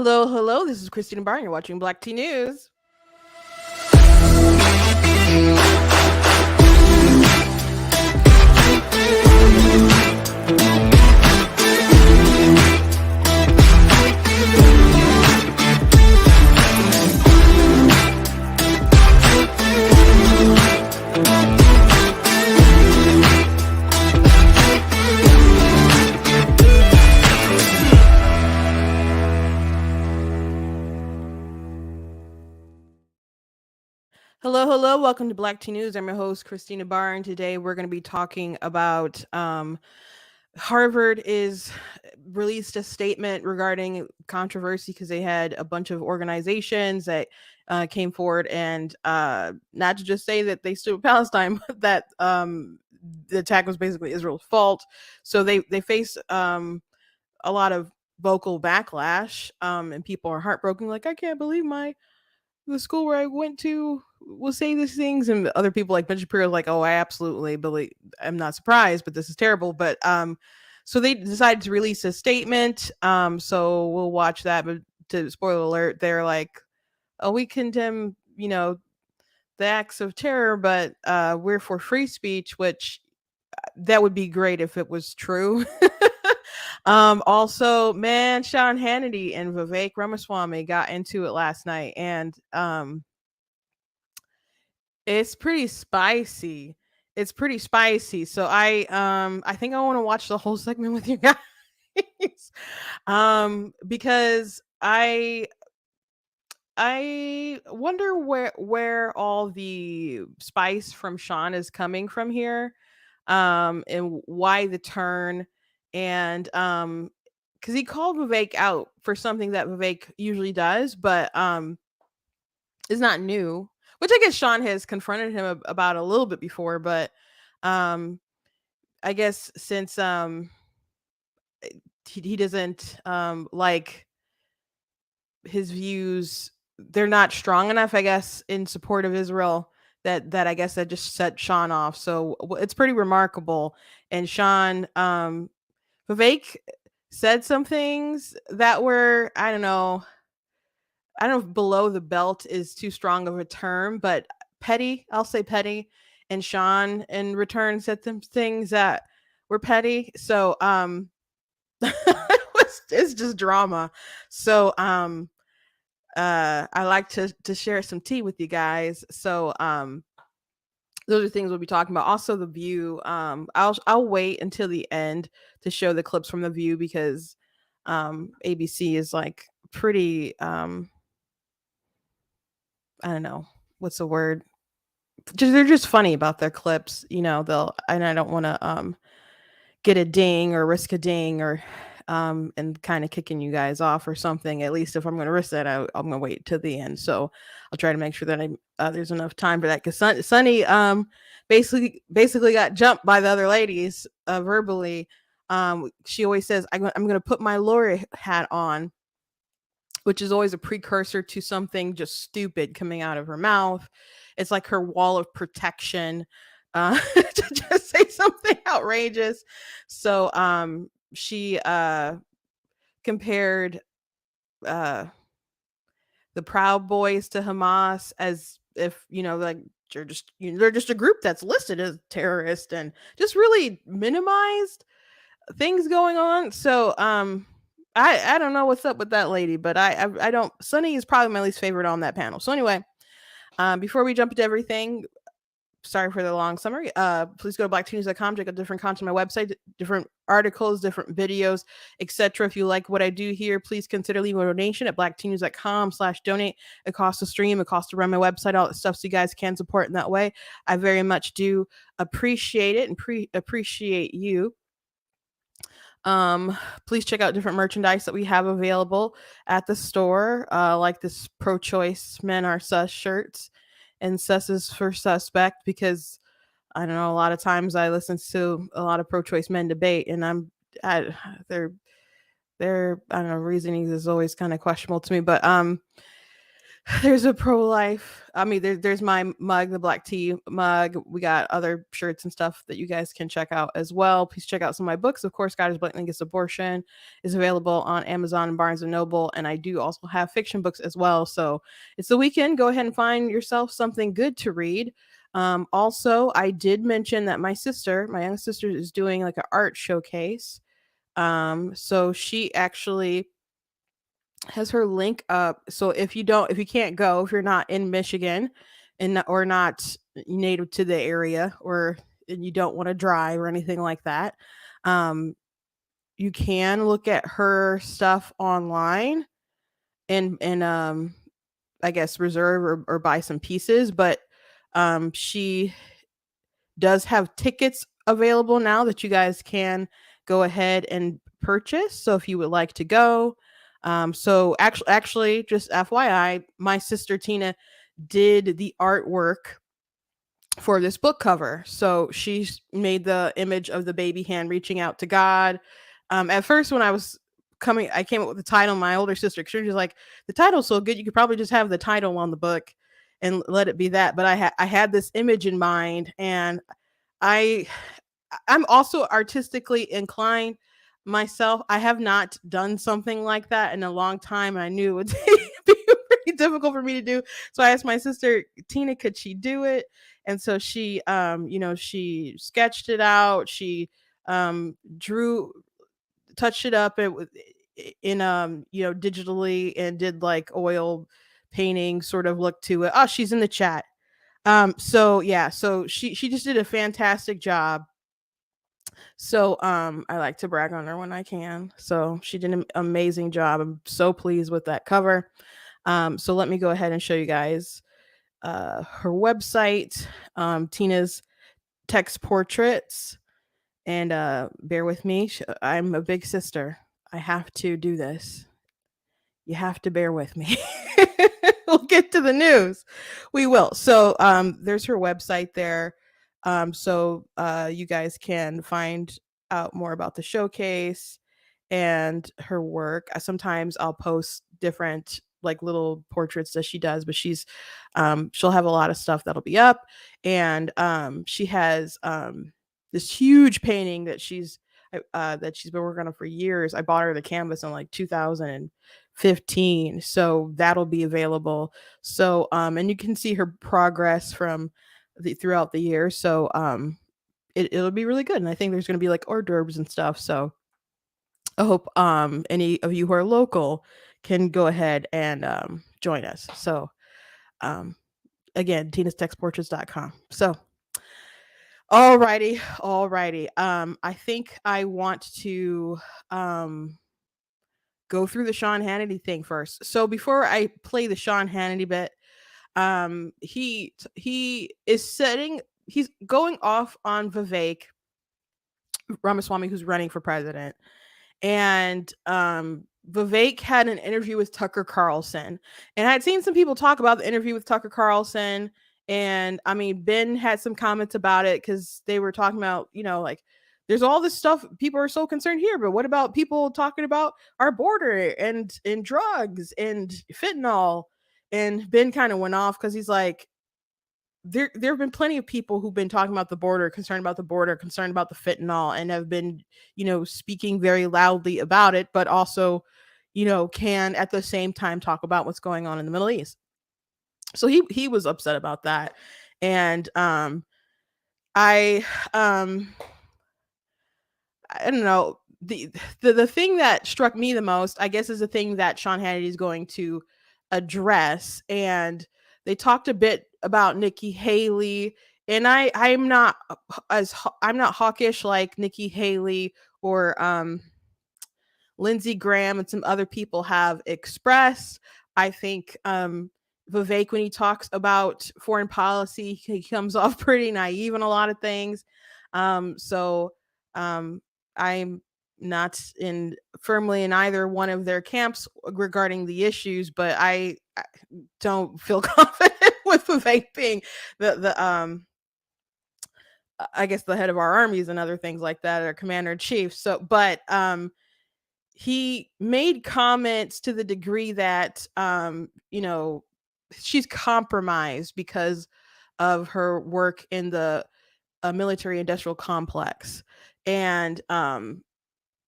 Hello, hello. This is Christina Barr. You're watching Black Tea News. Hello, hello. Welcome to Black Tea News. I'm your host, Christina Barr, and today we're going to be talking about Harvard is released a statement regarding controversy because they had a bunch of organizations that came forward and not to just say that they stood with Palestine, but that the attack was basically Israel's fault. So they face a lot of vocal backlash, and people are heartbroken, like, I can't believe the school where I went to will say these things, and other people like Ben Shapiro like, oh, I absolutely believe. I'm not surprised, but this is terrible. But so they decided to release a statement. So we'll watch that. But to spoiler alert, they're like, oh, we condemn, the acts of terror, but we're for free speech, which that would be great if it was true. Also, man, Sean Hannity and Vivek Ramaswamy got into it last night, and it's pretty spicy. It's pretty spicy. So I think I want to watch the whole segment with you guys. Because I wonder where all the spice from Sean is coming from here. And why the turn, and because he called Vivek out for something that Vivek usually does, but is not new, which I guess Sean has confronted him about a little bit before, but I guess since he doesn't like his views, they're not strong enough, I guess, in support of Israel, that I guess that just set Sean off. So it's pretty remarkable. And Sean, Vivek said some things that were, I don't know if below the belt is too strong of a term, but petty. I'll say petty. And Sean in return said some things that were petty. So it's just drama. So I like to share some tea with you guys. So those are things we'll be talking about. Also, The View. I'll wait until the end to show the clips from The View, because ABC is like pretty I don't know what's the word. They're just funny about their clips. They'll, and I don't want to get a ding or risk a ding, or and kind of kicking you guys off or something. At least if I'm going to risk that, I'm going to wait till the end. So I'll try to make sure that there's enough time for that, because Sunny basically got jumped by the other ladies verbally. She always says, I'm going to put my lawyer hat on, which is always a precursor to something just stupid coming out of her mouth. It's like her wall of protection to just say something outrageous. So she compared the Proud Boys to Hamas, as if, like, they're just a group that's listed as terrorist, and just really minimized things going on. So I don't know what's up with that lady, but I don't. Sunny is probably my least favorite on that panel. So anyway, before we jump into everything, sorry for the long summary. Please go to blacktnews.com, check out different content on my website, different articles, different videos, etc. If you like what I do here, please consider leaving a donation at blacktnews.com/donate. It costs to stream, it costs to run my website, all that stuff, so you guys can support in that way. I very much do appreciate it, and appreciate you. Please check out different merchandise that we have available at the store, like this Pro-Choice Men Are Sus shirts, and Sus is for suspect, because I don't know, a lot of times I listen to a lot of pro-choice men debate, and their I don't know, reasoning is always kind of questionable to me. But There's a pro-life. I mean, there's my mug, the black tea mug. We got other shirts and stuff that you guys can check out as well. Please check out some of my books. Of course, God is Blatantly Against Abortion is available on Amazon and Barnes and Noble, and I do also have fiction books as well. So it's the weekend. Go ahead and find yourself something good to read. Also, I did mention that my young sister, is doing like an art showcase. So she actually has her link up. So if you can't go, if you're not in Michigan or not native to the area, or and you don't want to drive or anything like that, um, you can look at her stuff online and I guess reserve or buy some pieces. But she does have tickets available now that you guys can go ahead and purchase. So if you would like to go, actually, just FYI, my sister Tina did the artwork for this book cover. So she's made the image of the baby hand reaching out to God. At first, when I came up with the title. My older sister, she was like, "The title's so good, you could probably just have the title on the book and let it be that." But I had this image in mind, and I I'm also artistically inclined myself. I have not done something like that in a long time. And I knew it would be pretty difficult for me to do. So I asked my sister Tina, could she do it? And so she, she sketched it out. She drew, touched it up digitally, and did like oil painting sort of look to it. Oh, she's in the chat. So yeah, so she just did a fantastic job. So I like to brag on her when I can. So she did an amazing job. I'm so pleased with that cover. So let me go ahead and show you guys her website, Tina's Text Portraits. And bear with me. I'm a big sister. I have to do this. You have to bear with me. We'll get to the news. We will. So there's her website there. You guys can find out more about the showcase and her work. Sometimes I'll post different like little portraits that she does, but she'll have a lot of stuff that'll be up. And she has this huge painting that she's been working on for years. I bought her the canvas in like 2015, so that'll be available. So and you can see her progress throughout the year. So it'll be really good, and I think there's going to be like hors d'oeuvres and stuff. So I hope any of you who are local can go ahead and join us. So um again, tinastextportraits.com. So alrighty. I think I want to go through the Sean Hannity thing first. So before I play the Sean Hannity bit, he's going off on Vivek Ramaswamy, who's running for president. And Vivek had an interview with Tucker Carlson. And I had seen some people talk about the interview with Tucker Carlson. And I mean, Ben had some comments about it because they were talking about, like, there's all this stuff. People are so concerned here, but what about people talking about our border and drugs and fentanyl? And Ben kind of went off because he's like, there have been plenty of people who've been talking about the border, concerned about the border, concerned about the fentanyl, and have been, speaking very loudly about it, but also, can at the same time talk about what's going on in the Middle East. So he was upset about that. And I I don't know. The thing that struck me the most, I guess, is the thing that Sean Hannity is going to address. And they talked a bit about Nikki Haley, and I'm not hawkish like Nikki Haley or Lindsey Graham and some other people have expressed. I think Vivek, when he talks about foreign policy, he comes off pretty naive in a lot of things. So I'm not firmly in either one of their camps regarding the issues, but I don't feel confident with Vivek being the I guess the head of our armies and other things like that, or commander in chief. So, but he made comments to the degree that she's compromised because of her work in the military industrial complex. And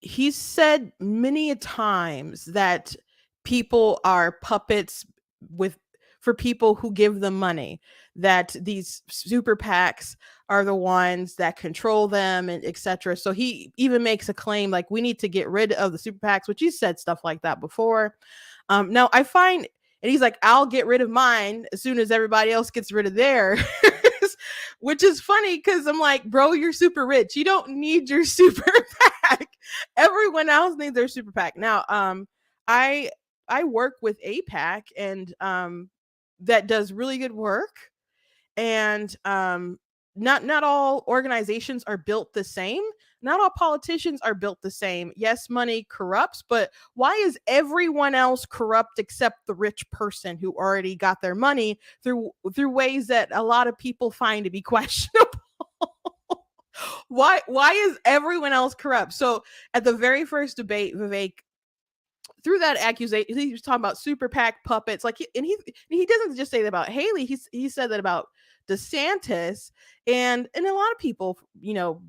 he's said many a times that people are puppets with for people who give them money, that these super PACs are the ones that control them and etc. So he even makes a claim like we need to get rid of the super PACs, which he said stuff like that before. Now I find, and he's like, I'll get rid of mine as soon as everybody else gets rid of theirs. Which is funny because I'm like, bro, you're super rich. You don't need your super PAC. Everyone else needs their super PAC. Now, I work with a PAC, and that does really good work. And not all organizations are built the same. Not all politicians are built the same. Yes, money corrupts, but why is everyone else corrupt except the rich person who already got their money through ways that a lot of people find to be questionable? Why is everyone else corrupt? So at the very first debate, Vivek through that accusation, he was talking about super PAC puppets. Like, he doesn't just say that about Haley. He said that about DeSantis, and a lot of people,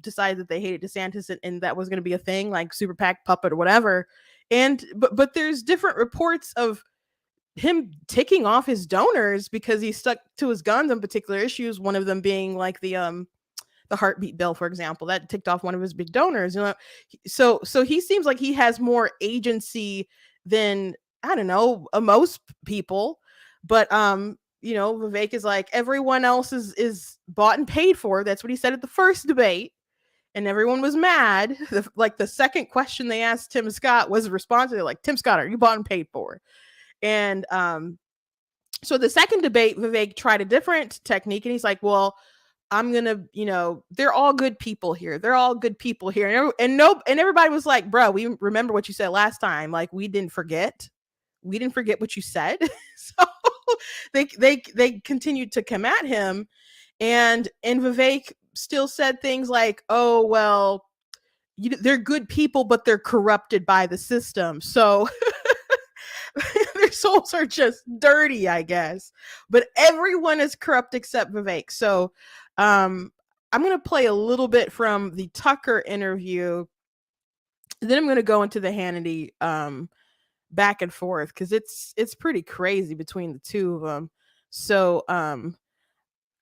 decided that they hated DeSantis, and that was going to be a thing, like super PAC puppet or whatever. And but there's different reports of him ticking off his donors because he stuck to his guns on particular issues. One of them being like the heartbeat bill, for example, that ticked off one of his big donors. So he seems like he has more agency than, I don't know, most people. But Vivek is like, everyone else is bought and paid for. That's what he said at the first debate, and everyone was mad. The second question they asked Tim Scott was a response. They're like, Tim Scott, are you bought and paid for? And so the second debate, Vivek tried a different technique, and he's like, well, I'm gonna, they're all good people here. They're all good people here. And everybody was like, bro, we remember what you said last time. Like, we didn't forget. We didn't forget what you said. So they continued to come at him. And Vivek still said things like, oh, well, they're good people, but they're corrupted by the system. So their souls are just dirty, I guess. But everyone is corrupt except Vivek. So I'm going to play a little bit from the Tucker interview. Then I'm going to go into the Hannity back and forth, because it's pretty crazy between the two of them. So I'm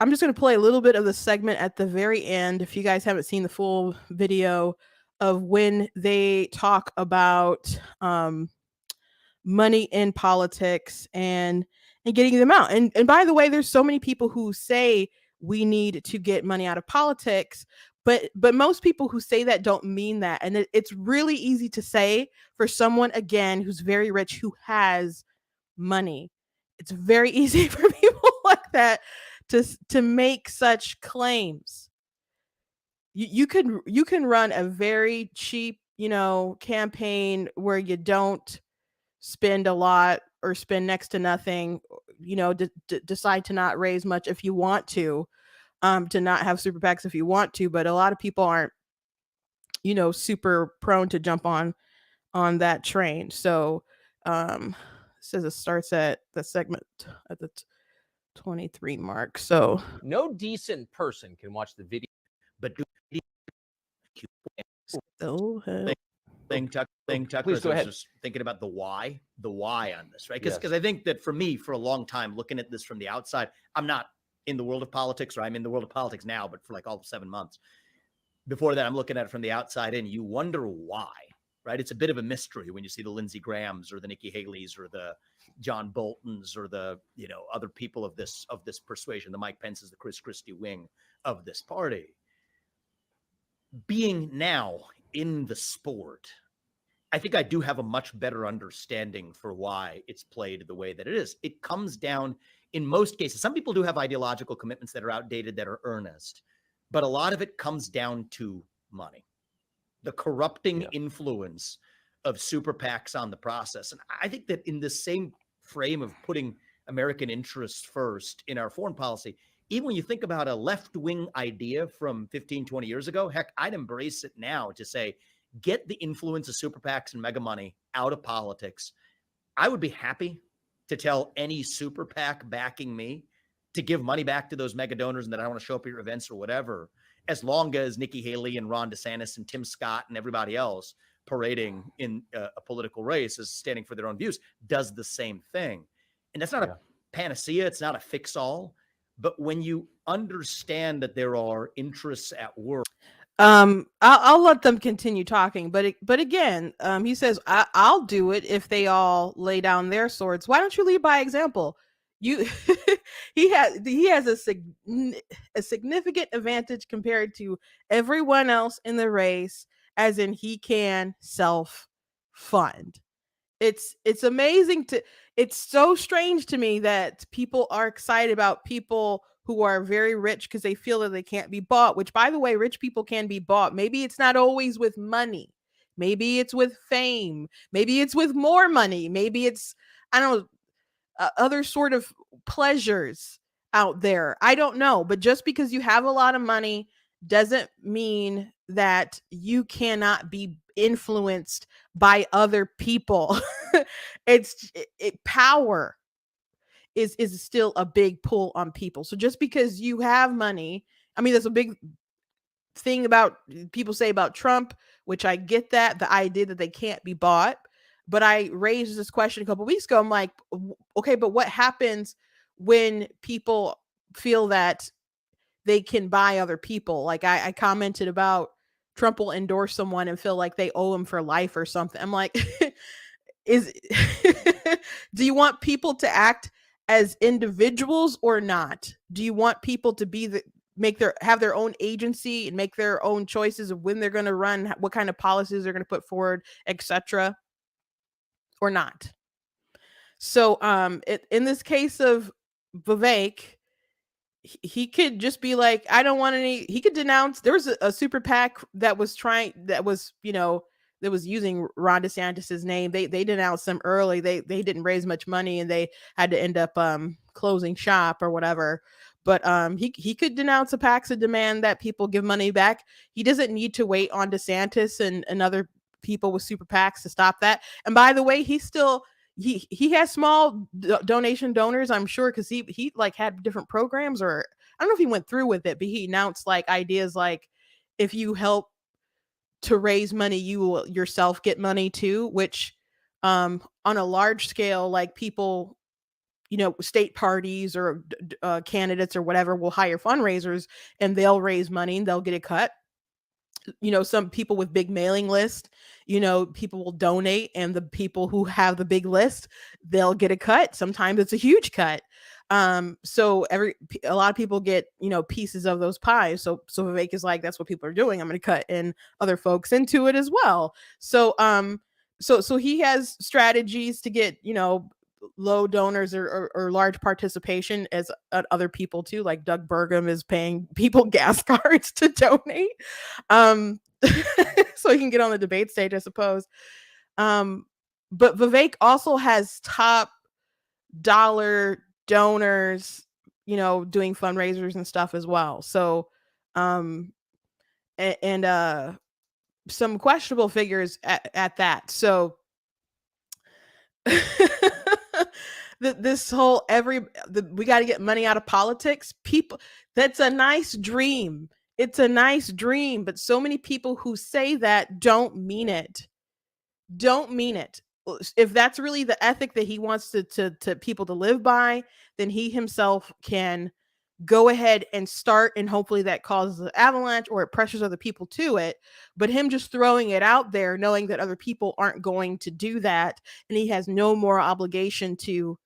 just going to play a little bit of the segment at the very end, if you guys haven't seen the full video, of when they talk about money in politics and getting them out. And by the way, there's so many people who say we need to get money out of politics, but most people who say that don't mean that. And it's really easy to say for someone, again, who's very rich, who has money. It's very easy for people like that to make such claims. You can run a very cheap, campaign where you don't spend a lot or spend next to nothing, decide to not raise much if you want to not have super PACs if you want to. But a lot of people aren't, super prone to jump on that train. So it says it starts at the segment at the 23 mark. So no decent person can watch the video, but still Tucker, please go ahead. Just thinking about the why on this, right? Because I think that for me, for a long time, looking at this from the outside, I'm not in the world of politics, or I'm in the world of politics now, but for like all 7 months before that, I'm looking at it from the outside, and you wonder why, right? It's a bit of a mystery when you see the Lindsey Grahams or the Nikki Haley's or the John Boltons or the other people of this persuasion, the Mike Pence's, the Chris Christie wing of this party. Being now in the sport, I think I do have a much better understanding for why it's played the way that it is. It comes down, in most cases, some people do have ideological commitments that are outdated, that are earnest, but a lot of it comes down to money, the corrupting influence of super PACs on the process. And I think that in the same frame of putting American interests first in our foreign policy, even when you think about a left-wing idea from 15, 20 years ago, heck, I'd embrace it now to say, get the influence of super PACs and mega money out of politics. I would be happy to tell any super PAC backing me to give money back to those mega donors and that I want to show up at your events or whatever, as long as Nikki Haley and Ron DeSantis and Tim Scott and everybody else parading in a political race as standing for their own views does the same thing. And that's not a panacea. It's not a fix-all. But when you understand that there are interests at work, I'll let them continue talking, but again, he says I'll do it if they all lay down their swords. Why don't you lead by example? You he has a significant advantage compared to everyone else in the race, as in he can self-fund. It's amazing it's so strange to me that people are excited about people who are very rich because they feel that they can't be bought, which, by the way, rich people can be bought. Maybe it's not always with money. Maybe it's with fame. Maybe it's with more money. Maybe it's, I don't know, other sort of pleasures out there. I don't know. But just because you have a lot of money doesn't mean that you cannot be influenced by other people. Power is still a big pull on people. So just because you have money, I mean, that's a big thing about people say about Trump, which I get that, the idea that they can't be bought. But I raised this question a couple of weeks ago. I'm like, okay, but what happens when people feel that they can buy other people? Like I commented about Trump will endorse someone and feel like they owe him for life or something. I'm like, do you want people to act as individuals or not? Do you want people to have their own agency and make their own choices of when they're going to run, what kind of policies they're going to put forward, etc., or not? So in this case of Vivek, he could just be like, I don't want any. He could denounce. There was a super PAC that was using Ron DeSantis's name. They denounced them early. They didn't raise much money and they had to end up closing shop or whatever. But he could denounce a PACs and demand that people give money back. He doesn't need to wait on DeSantis and other people with super PACs to stop that. And by the way, he has small donation donors, I'm sure, because he like had different programs, or I don't know if he went through with it, but he announced like ideas like, if you help to raise money, you will yourself get money too, which on a large scale, like people, state parties or candidates or whatever will hire fundraisers and they'll raise money and they'll get a cut. Some people with big mailing list, people will donate, and the people who have the big list, they'll get a cut. Sometimes it's a huge cut. So a lot of people get, pieces of those pies. So Vivek is like, that's what people are doing. I'm going to cut in other folks into it as well. So, so he has strategies to get, low donors or large participation as other people too. Like Doug Burgum is paying people gas cards to donate. So he can get on the debate stage, I suppose. But Vivek also has top dollar donors, doing fundraisers and stuff as well. So, and some questionable figures at that. So this whole we got to get money out of politics. People, that's a nice dream. It's a nice dream, but so many people who say that don't mean it. Don't mean it. If that's really the ethic that he wants to people to live by, then he himself can go ahead and start, and hopefully that causes an avalanche or it pressures other people to it. But him just throwing it out there, knowing that other people aren't going to do that, and he has no more obligation to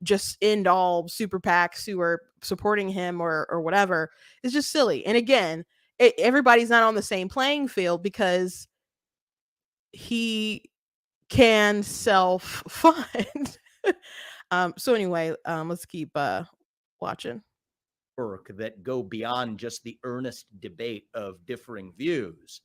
just end all super PACs who are supporting him or whatever, is just silly. And again, everybody's not on the same playing field because he can self-fund. So anyway, let's keep watching. Work that go beyond just the earnest debate of differing views.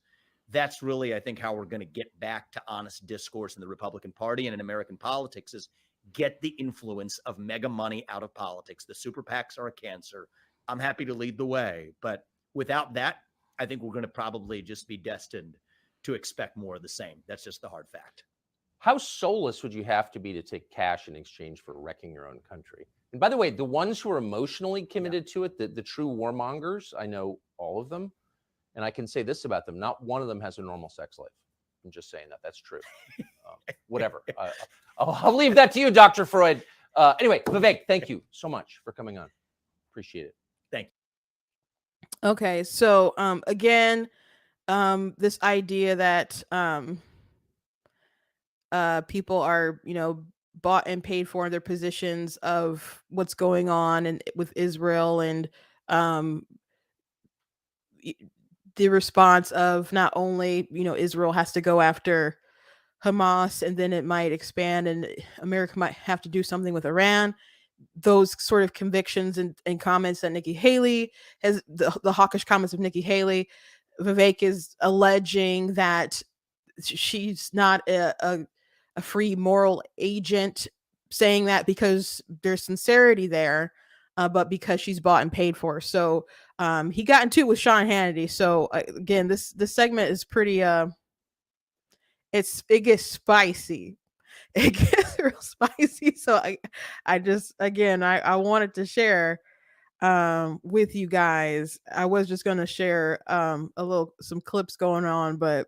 That's really, I think, how we're going to get back to honest discourse in the Republican Party and in American politics, is get the influence of mega money out of politics. The super PACs are a cancer. I'm happy to lead the way, but without that, I think we're going to probably just be destined to expect more of the same. That's just the hard fact. How soulless would you have to be to take cash in exchange for wrecking your own country? And by the way, the ones who are emotionally committed to it, the true warmongers, I know all of them. And I can say this about them. Not one of them has a normal sex life. I'm just saying that. That's true. Whatever. I'll leave that to you, Dr. Freud. Anyway, Vivek, thank you so much for coming on. Appreciate it. Thank you. Okay. So, again, this idea that people are, bought and paid for in their positions of what's going on and with Israel, and the response of not only, Israel has to go after Hamas and then it might expand and America might have to do something with Iran. Those sort of convictions and comments that Nikki Haley has, the hawkish comments of Nikki Haley, Vivek is alleging that she's not a free moral agent, saying that because there's sincerity there, but because she's bought and paid for. So he got into it with Sean Hannity. So again, this segment is pretty it gets spicy. It gets real spicy. So I just, again, I wanted to share with you guys. I was just going to share some clips going on, but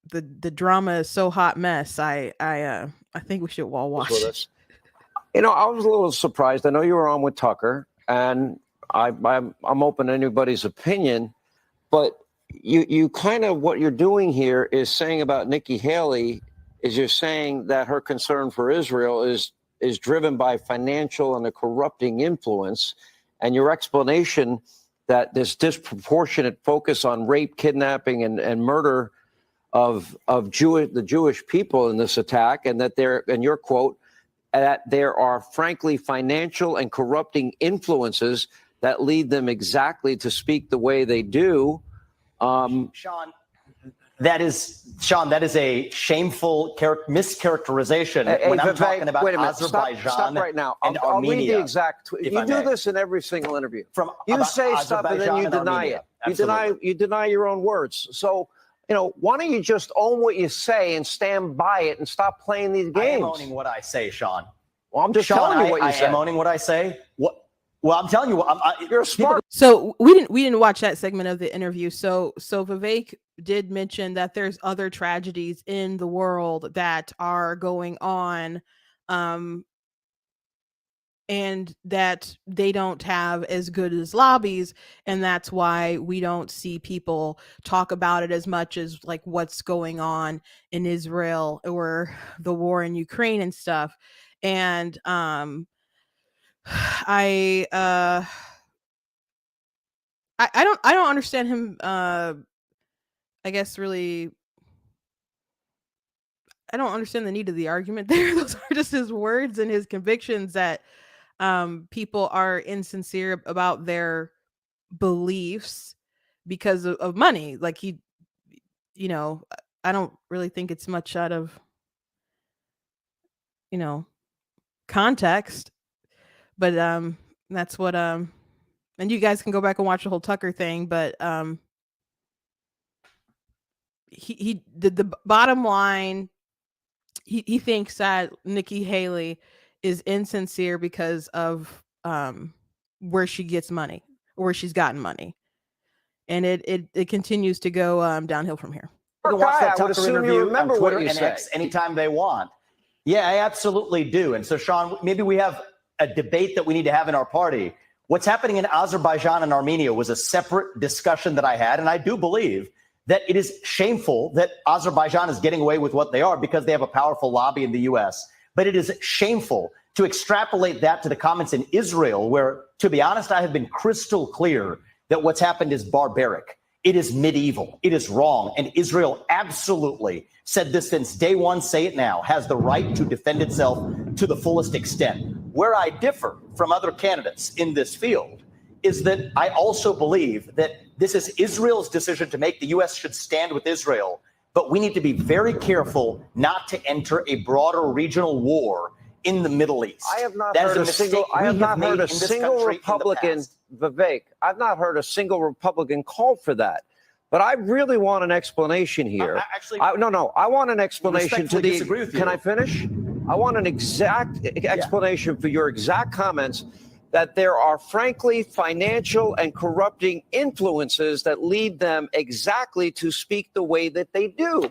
the drama is so hot mess. I think we should all watch it. I was a little surprised. I know you were on with Tucker, and I'm open to anybody's opinion, but you kind of, what you're doing here is saying about Nikki Haley is you're saying that her concern for Israel is driven by financial and a corrupting influence, and your explanation that this disproportionate focus on rape, kidnapping, and murder of the Jewish people in this attack, and that and your quote, that there are frankly financial and corrupting influences that lead them exactly to speak the way they do. Sean, that is a shameful mischaracterization. When I'm talking about Azerbaijan, stop right now. I'll read the exact. You do this in every single interview. You say stuff and then you deny it. You deny your own words. So, why don't you just own what you say and stand by it and stop playing these games? I am owning what I say, Sean. Well, I'm just telling you what you say. I am owning what I say. Well, I'm telling you, you're smart. So we didn't watch that segment of the interview. So Vivek did mention that there's other tragedies in the world that are going on, and that they don't have as good as lobbies, and that's why we don't see people talk about it as much as like what's going on in Israel or the war in Ukraine and stuff. And I don't understand him. I guess really, I don't understand the need of the argument there. Those are just his words and his convictions that people are insincere about their beliefs because of money. Like I don't really think it's much out of context, but that's what and you guys can go back and watch the whole Tucker thing, but the bottom line, he thinks that Nikki Haley is insincere because of where she gets money, or where she's gotten money, and it continues to go downhill from here. You can watch that Tucker interview on Twitter and X anytime they want. Yeah, I absolutely do. And so, Sean, maybe we have a debate that we need to have in our party. What's happening in Azerbaijan and Armenia was a separate discussion that I had, and I do believe that it is shameful that Azerbaijan is getting away with what they are because they have a powerful lobby in the U.S. But it is shameful to extrapolate that to the comments in Israel, where, to be honest, I have been crystal clear that what's happened is barbaric. It is medieval. It is wrong. And Israel absolutely said this since day one, say it now, has the right to defend itself to the fullest extent. Where I differ from other candidates in this field is that I also believe that this is Israel's decision to make. The U.S. should stand with Israel, but we need to be very careful not to enter a broader regional war in the Middle East. I have not heard a single. I have not heard a single Republican, Vivek. I've not heard a single Republican call for that. But I really want an explanation here. Actually, no. I want an explanation to the. Disagree with you. Can I finish? I want an exact explanation for your exact comments that there are, frankly, financial and corrupting influences that lead them exactly to speak the way that they do.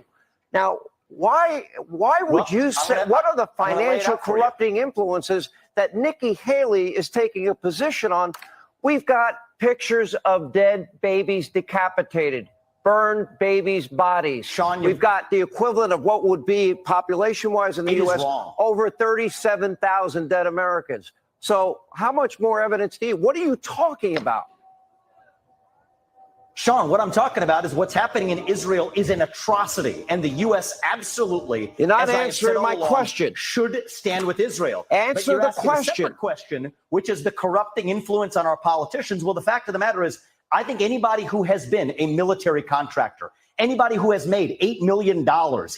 Now, why would you say? What are the financial corrupting influences that Nikki Haley is taking a position on? We've got pictures of dead babies decapitated, burned babies' bodies. Sean, we've got the equivalent of what would be population-wise in the U.S. over 37,000 dead Americans. So how much more evidence do you? What are you talking about? Sean, what I'm talking about is what's happening in Israel is an atrocity, and the U.S. absolutely, you're not answering my question, should stand with Israel. Answer the question. A separate question, which is the corrupting influence on our politicians. Well, the fact of the matter is, I think anybody who has been a military contractor, anybody who has made $8 million,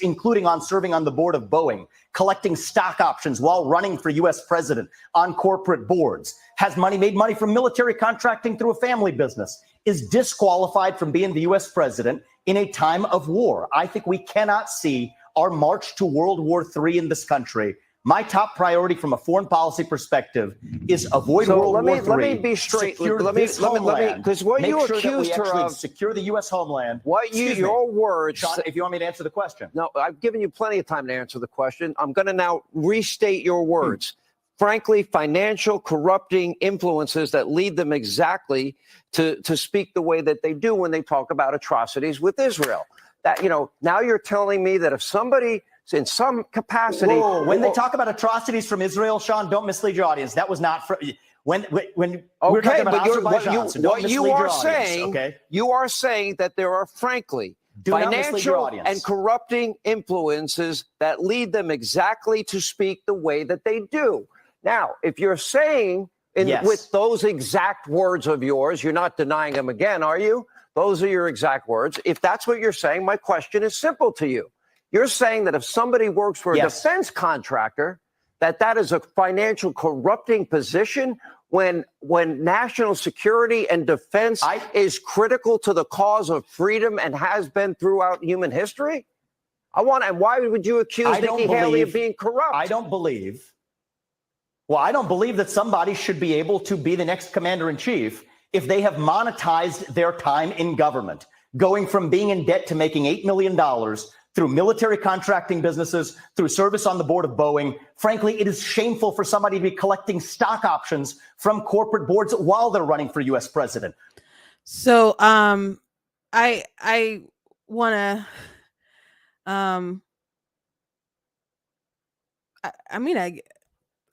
including on serving on the board of Boeing, collecting stock options while running for U.S. president on corporate boards, has made money from military contracting through a family business, is disqualified from being the U.S. president in a time of war. I think we cannot see our march to World War III in this country. My top priority from a foreign policy perspective is avoid World War III. Let me be straight. Let me, because what you accused her of, secure the U.S. homeland. Your words, Sean, if you want me to answer the question. No, I've given you plenty of time to answer the question. I'm going to now restate your words. Frankly, financial corrupting influences that lead them exactly to speak the way that they do when they talk about atrocities with Israel. That, now you're telling me that if somebody in some capacity. When they talk about atrocities from Israel, Sean, don't mislead your audience. That was not for when we're talking about Azerbaijan. So don't mislead your audience, okay? You are saying that there are, frankly, financial and corrupting influences that lead them exactly to speak the way that they do. Now, if you're saying with those exact words of yours, you're not denying them again, are you? Those are your exact words. If that's what you're saying, my question is simple to you. You're saying that if somebody works for a defense contractor, that is a financial corrupting position when national security and defense is critical to the cause of freedom and has been throughout human history? And why would you accuse Nikki Haley of being corrupt? I don't believe that somebody should be able to be the next commander-in-chief if they have monetized their time in government, going from being in debt to making $8 million through military contracting businesses, through service on the board of Boeing. Frankly, it is shameful for somebody to be collecting stock options from corporate boards while they're running for U.S. president. So, I want to,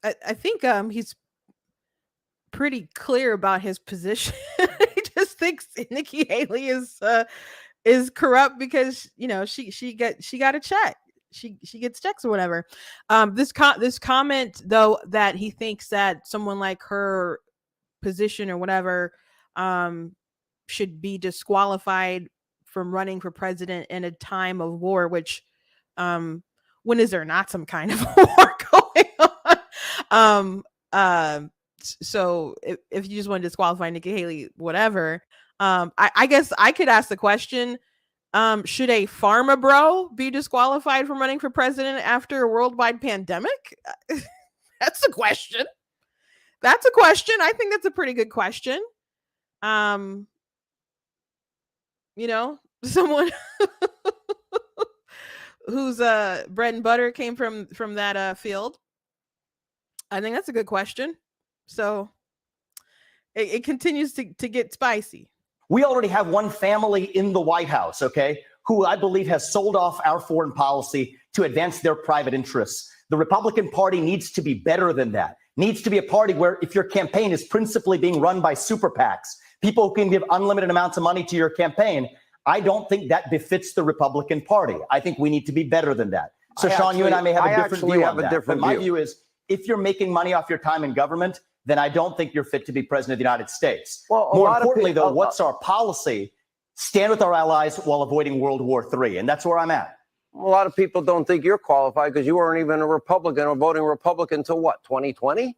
I think he's pretty clear about his position. He just thinks Nikki Haley is corrupt because she got a check. She gets checks or whatever. This comment though, that he thinks that someone like her position or whatever should be disqualified from running for president in a time of war, which when is there not some kind of war going on? So if you just want to disqualify Nikki Haley, whatever. I guess I could ask the question, should a pharma bro be disqualified from running for president after a worldwide pandemic? That's a question. I think that's a pretty good question. Someone whose bread and butter came from that field. I think that's a good question. So it continues to get spicy. We already have one family in the White House, okay, who I believe has sold off our foreign policy to advance their private interests. The Republican Party needs to be better than that. Needs to be a party where if your campaign is principally being run by super PACs, people who can give unlimited amounts of money to your campaign, I don't think that befits the Republican Party. I think we need to be better than that. So, Sean, you and I may have a different view on that. But my view is, if you're making money off your time in government, then I don't think you're fit to be president of the United States. Well, more importantly, though, what's our policy? Stand with our allies while avoiding World War III. And that's where I'm at. A lot of people don't think you're qualified because you weren't even a Republican or voting Republican until what, 2020?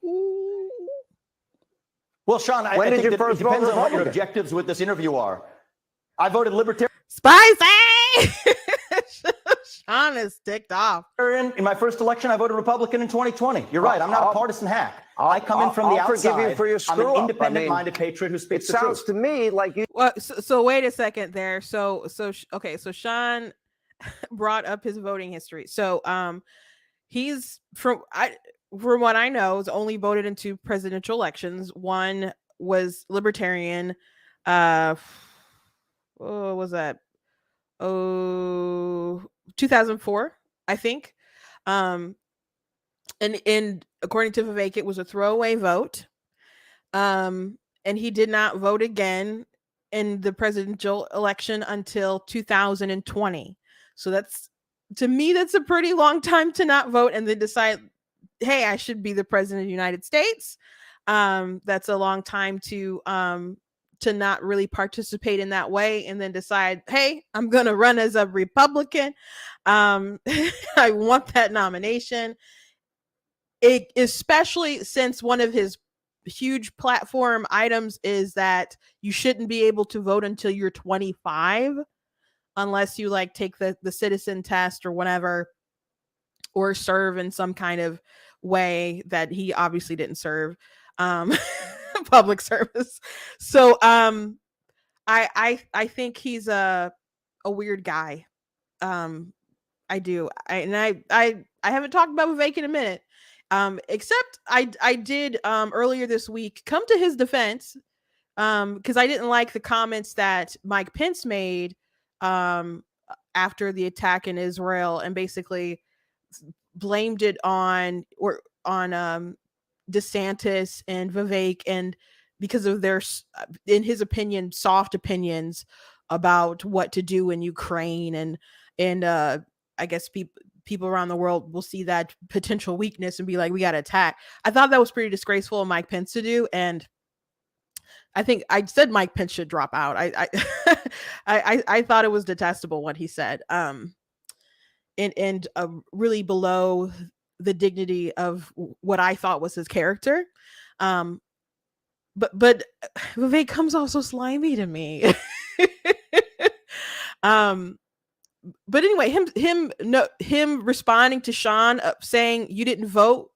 Well, Sean, I think it depends on what your objectives with this interview are. I voted Libertarian. Spicy. Sean is ticked off. In my first election, I voted Republican in 2020. You're right. I'm not a partisan hack. I come in from the outside. Forgive you for your I'm an screw-up. independent-minded patriot who speaks It the sounds truth. to me like you. Well, so wait a second there. So Sean brought up his voting history. So he's from what I know has only voted in 2 presidential elections. One was Libertarian. What was that? 2004, I think. And according to Vivek, it was a throwaway vote. And he did not vote again in the presidential election until 2020. So that's, to me, that's a pretty long time to not vote and then decide, hey, I should be the president of the United States. That's a long time to not really participate in that way and then decide, hey, I'm going to run as a Republican. I want that nomination. Especially since one of his huge platform items is that you shouldn't be able to vote until you're 25 unless you like take the citizen test or whatever, or serve in some kind of way that he obviously didn't serve, public service. So I think he's a weird guy. I do. I haven't talked about Vivek in a minute. Except I did earlier this week come to his defense, because I didn't like the comments that Mike Pence made after the attack in Israel, and basically blamed it on DeSantis and Vivek, and because of their, in his opinion, soft opinions about what to do in Ukraine, and I guess people around the world will see that potential weakness and be like, we got to attack. I thought that was pretty disgraceful of Mike Pence to do. And I think I said Mike Pence should drop out. I thought it was detestable what he said. And really below the dignity of what I thought was his character. But Vivek comes off so slimy to me. But anyway, him responding to Sean saying you didn't vote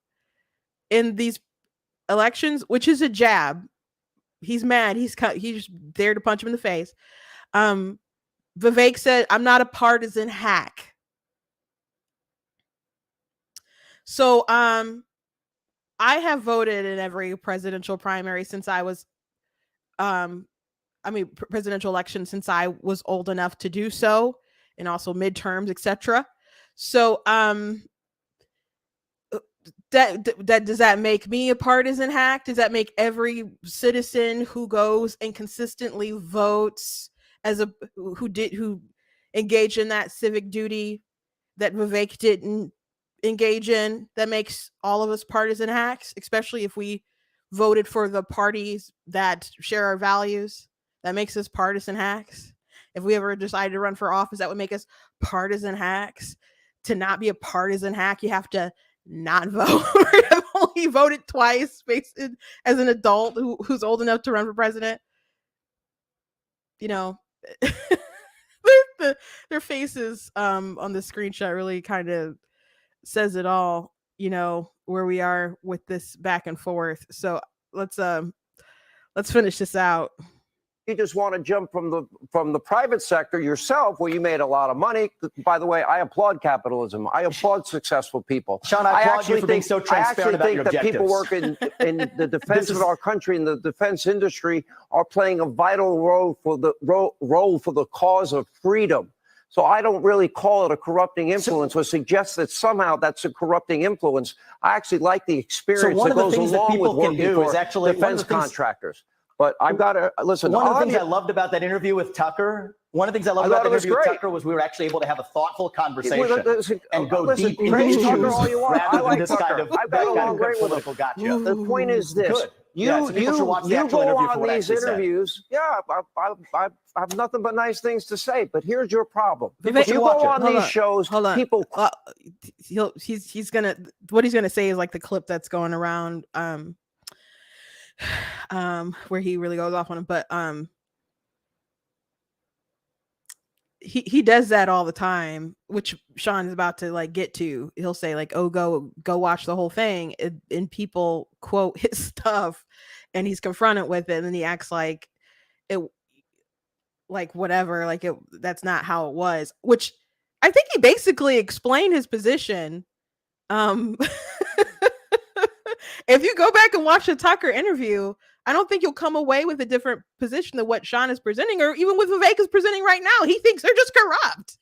in these elections, which is a jab. He's mad. He's there to punch him in the face. Vivek said, "I'm not a partisan hack." So I have voted in every presidential primary since I was presidential election since I was old enough to do so, and also midterms, etc. So that does that make me a partisan hack? Does that make every citizen who goes and consistently votes who engaged in that civic duty that Vivek didn't engage in, that makes all of us partisan hacks, especially if we voted for the parties that share our values? That makes us partisan hacks. If we ever decided to run for office, that would make us partisan hacks. To not be a partisan hack, you have to not vote. I've only voted twice as an adult who's old enough to run for president. You know, their faces on the screenshot really kind of says it all, you know, where we are with this back and forth. So let's finish this out. You just want to jump from the private sector yourself, where you made a lot of money. By the way, I applaud capitalism. I applaud successful people. Sean, I applaud you for being so transparent about your objectives. People working in the defense of our country, in the defense industry, are playing a vital role for the cause of freedom. So I don't really call it a corrupting influence or suggest that somehow that's a corrupting influence. I actually like the experience that goes along with working for defense contractors. But I've got to listen. One of the things I loved about that interview with Tucker, was we were actually able to have a thoughtful conversation and go deep into issues rather than this kind of political gotcha. The point is this. You go on these interviews. Yeah, I have nothing but nice things to say. But here's your problem. You go on these shows. People. He's gonna. What he's gonna say is like the clip that's going around. Where he really goes off on him, but he does that all the time, which Sean is about to like get to. He'll say like, "Oh, go watch the whole thing," and people quote his stuff, and he's confronted with it, and then he acts like it, like whatever, like that's not how it was. Which I think he basically explained his position. If you go back and watch the Tucker interview, I don't think you'll come away with a different position than what Sean is presenting, or even what Vivek is presenting right now. He thinks they're just corrupt.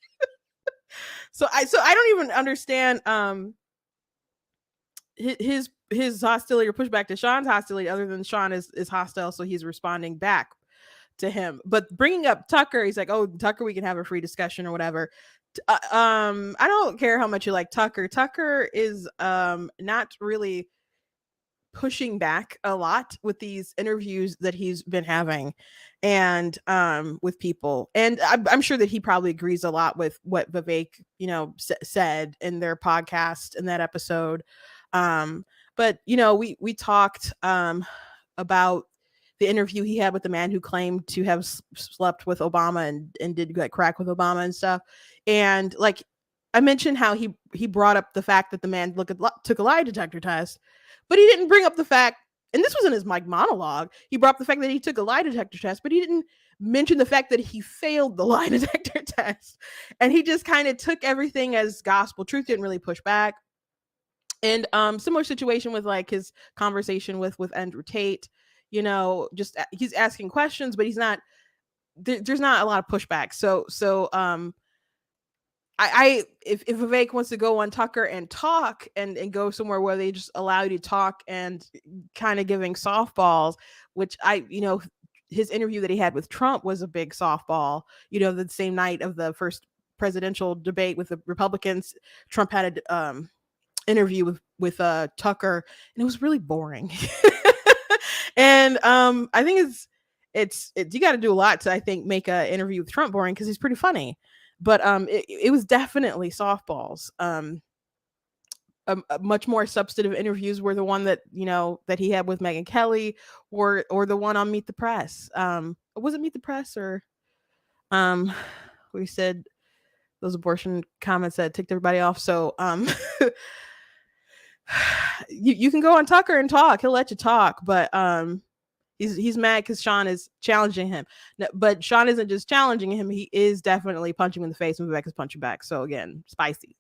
So I don't even understand his hostility or pushback to Sean's hostility, other than Sean is hostile, so he's responding back to him. But bringing up Tucker, he's like, "Oh, Tucker, we can have a free discussion or whatever." I don't care how much you like Tucker. Tucker is not really pushing back a lot with these interviews that he's been having, and with people, and I'm sure that he probably agrees a lot with what Vivek said in their podcast in that episode. But we talked about the interview he had with the man who claimed to have slept with Obama and did like crack with Obama and stuff, and like I mentioned how he brought up the fact that the man took a lie detector test, but he didn't bring up the fact, and this was in his monologue, he brought up the fact that he took a lie detector test, but he didn't mention the fact that he failed the lie detector test. And he just kind of took everything as gospel truth, didn't really push back. And similar situation with like his conversation with Andrew Tate, just he's asking questions, but he's not, there's not a lot of pushback. So if Vivek wants to go on Tucker and talk and go somewhere where they just allow you to talk and kind of giving softballs, which his interview that he had with Trump was a big softball. The same night of the first presidential debate with the Republicans, Trump had an interview with Tucker, and it was really boring. And I think it's you got to do a lot to, I think, make an interview with Trump boring, because he's pretty funny. But it was definitely softballs. Much more substantive interviews were the one that that he had with Megyn Kelly, or the one on Meet the Press. Was it Meet the Press, or we said those abortion comments that ticked everybody off? So you can go on Tucker and talk. He'll let you talk, but he's mad because Sean is challenging him. No, but Sean isn't just challenging him; he is definitely punching him in the face, and Vivek is punching back. So again,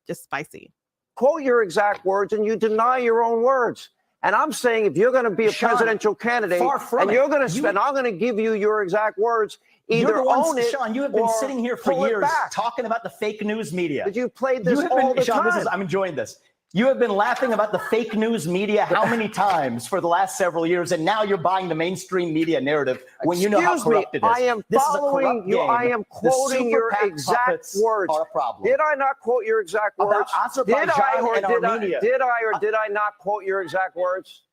just spicy. Quote your exact words, and you deny your own words. And I'm saying, if you're going to be a Sean, presidential candidate, and you're going to spend, I'm going to give you your exact words. Either own it, Sean, you have been sitting here for years talking about the fake news media. But you've played this all the time. I'm enjoying this. You have been laughing about the fake news media how many times for the last several years, and now you're buying the mainstream media narrative when you know how corrupt it is. I am following you. I am quoting your exact words. Are a problem. Did I not quote your exact words? Did I did I not quote your exact words?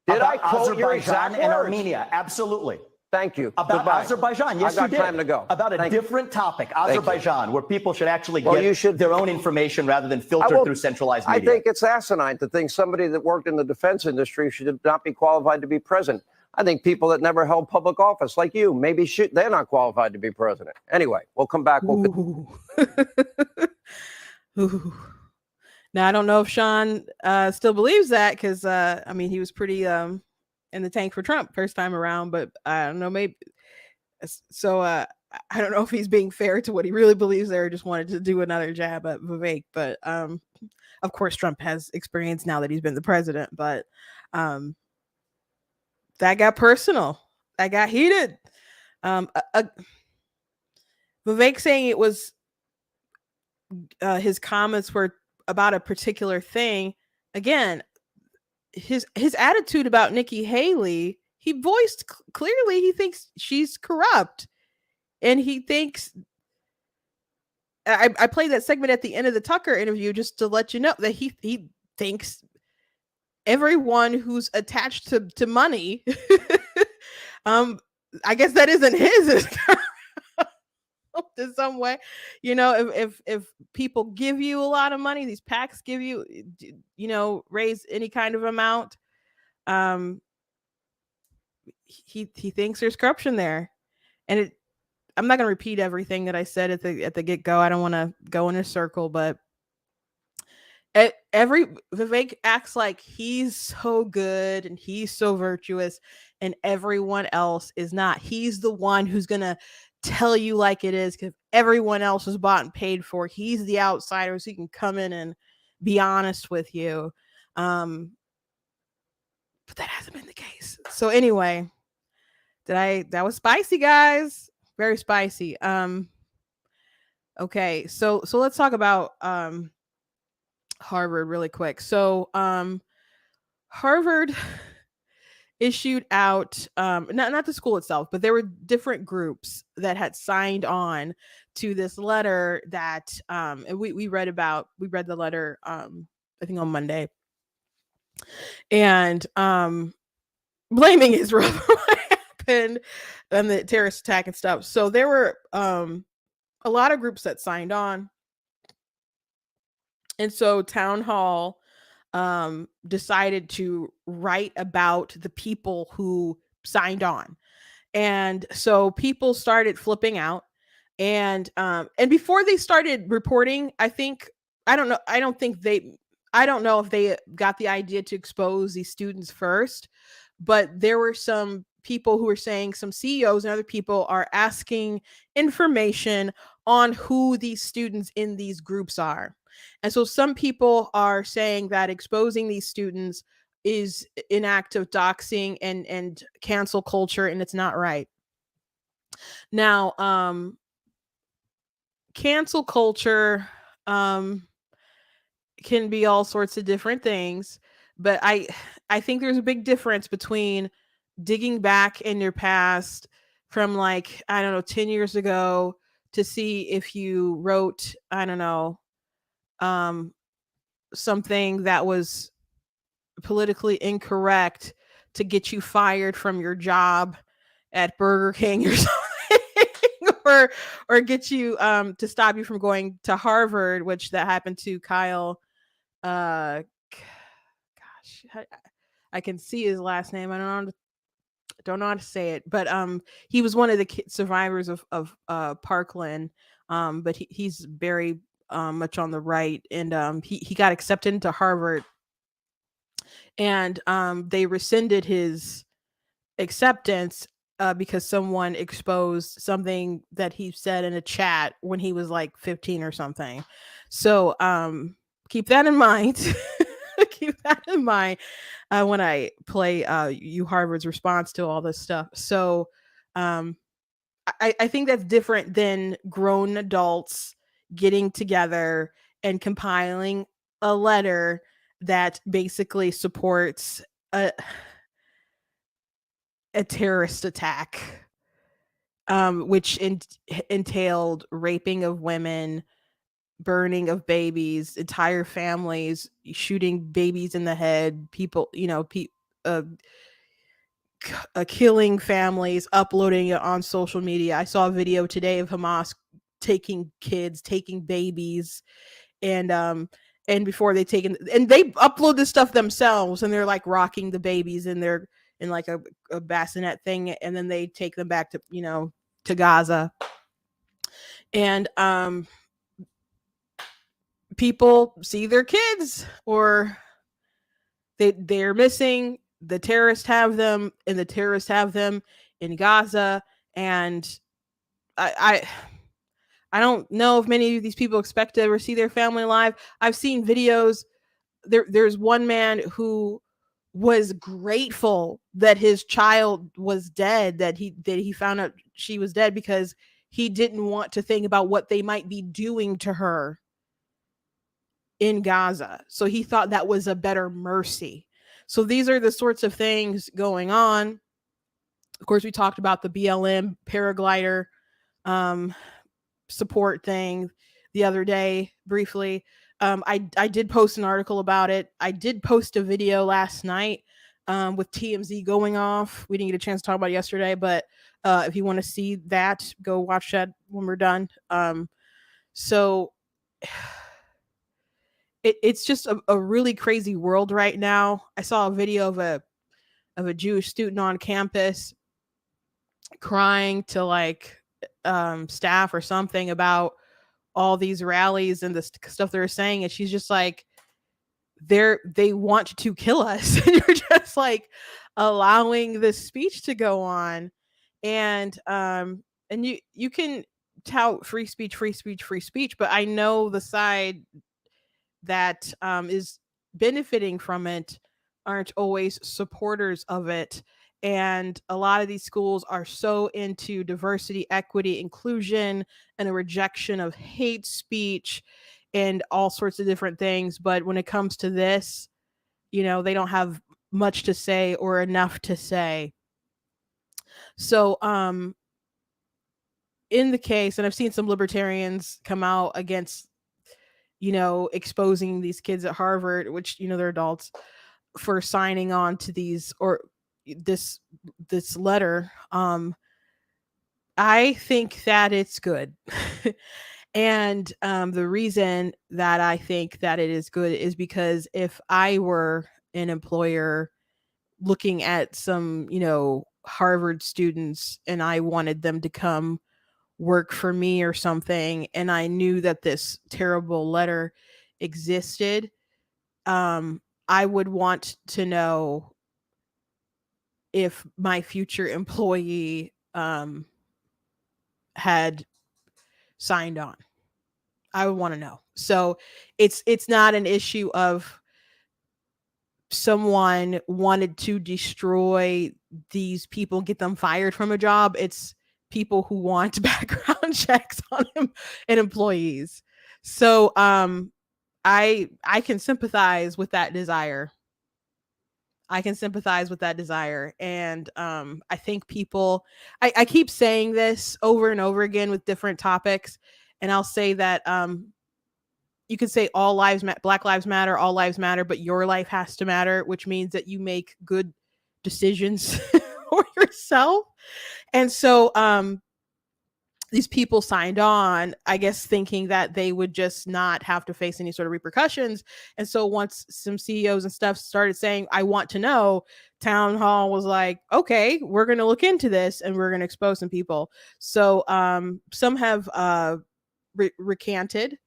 Did I quote your exact words? And Armenia? Absolutely. Thank you. About Azerbaijan, yes, you did. Time to go. About a different topic, Azerbaijan, where people should actually get their own information rather than filter through centralized media. I think it's asinine to think somebody that worked in the defense industry should not be qualified to be president. I think people that never held public office, like you, maybe they're not qualified to be president. Anyway, we'll come back. Ooh. Ooh. Now, I don't know if Sean still believes that, because he was pretty in the tank for Trump first time around, but I don't know, maybe. So I don't know if he's being fair to what he really believes there, or just wanted to do another jab at Vivek. But of course, Trump has experience now that he's been the president, but that got personal. That got heated. Vivek saying it was his comments were about a particular thing. Again, his attitude about Nikki Haley, he voiced clearly he thinks she's corrupt, and he thinks I played that segment at the end of the Tucker interview just to let you know that he thinks everyone who's attached to money I guess that isn't his in some way. If people give you a lot of money, these PACs give you, raise any kind of amount, he thinks there's corruption there. And I'm not going to repeat everything that I said at the get go. I don't want to go in a circle, but every Vivek acts like he's so good and he's so virtuous, and everyone else is not. He's the one who's going to tell you like it is, because everyone else is bought and paid for. He's the outsider, so he can come in and be honest with you. But that hasn't been the case. So anyway, that was spicy, guys. Very spicy. Okay, so let's talk about Harvard really quick. So Harvard issued out not the school itself, but there were different groups that had signed on to this letter that and we read the letter I think on Monday, and blaming Israel for what happened and the terrorist attack and stuff. So there were a lot of groups that signed on, and so Town Hall decided to write about the people who signed on. And so people started flipping out, and before they started reporting, I don't know if they got the idea to expose these students first, but there were some people who were saying, some CEOs and other people are asking information on who these students in these groups are. And so some people are saying that exposing these students is an act of doxing and cancel culture, and it's not right. Now, cancel culture can be all sorts of different things, but I think there's a big difference between digging back in your past from, like, I don't know, 10 years ago to see if you wrote, I don't know, something that was politically incorrect to get you fired from your job at Burger King or something, or get you to stop you from going to Harvard, which that happened to Kyle. Gosh, I can see his last name. I don't know how to say it, but he was one of the survivors of Parkland, but he's very much on the right, and he got accepted into Harvard, and they rescinded his acceptance because someone exposed something that he said in a chat when he was like 15 or something. So keep that in mind. Keep that in mind when I play U Harvard's response to all this stuff. So I think that's different than grown adults getting together and compiling a letter that basically supports a terrorist attack, which entailed raping of women, burning of babies, entire families, shooting babies in the head, people, killing families, uploading it on social media. I saw a video today of Hamas taking kids, taking babies, and before they upload this stuff themselves, and they're like rocking the babies in like a bassinet thing, and then they take them back to Gaza. And people see their kids, or they're missing. The terrorists have them, and the terrorists have them in Gaza. And I don't know if many of these people expect to ever see their family alive. I've seen videos. There's one man who was grateful that his child was dead, that he found out she was dead, because he didn't want to think about what they might be doing to her in Gaza. So he thought that was a better mercy. So these are the sorts of things going on. Of course, we talked about the BLM paraglider support thing the other day briefly. I did post an article about it. I did post a video last night with TMZ going off. We didn't get a chance to talk about it yesterday, but if you want to see that, go watch that when we're done. So it's just a really crazy world right now. I saw a video of a Jewish student on campus crying to, like, staff or something about all these rallies and the stuff they're saying, and she's just like, they want to kill us. And you're just like allowing this speech to go on. And you can tout free speech, free speech, free speech, but I know the side that is benefiting from it aren't always supporters of it. And a lot of these schools are so into diversity, equity, inclusion, and a rejection of hate speech and all sorts of different things. But when it comes to this, they don't have much to say or enough to say. So, in the case, and I've seen some libertarians come out against, exposing these kids at Harvard, which, they're adults, for signing on to these or this letter. I think that it's good. And the reason that I think that it is good is because if I were an employer looking at some, Harvard students, and I wanted them to come work for me or something, and I knew that this terrible letter existed, I would want to know if my future employee had signed on. I would want to know. So it's not an issue of someone wanted to destroy these people, get them fired from a job. It's people who want background checks on them and employees. So I can sympathize with that desire. And I think people, I keep saying this over and over again with different topics, and I'll say that you could say all lives matter, Black lives matter, all lives matter, but your life has to matter, which means that you make good decisions for yourself. And so these people signed on, I guess, thinking that they would just not have to face any sort of repercussions. And so once some CEOs and stuff started saying, I want to know, Town Hall was like, okay, we're going to look into this and we're going to expose some people. So some have recanted,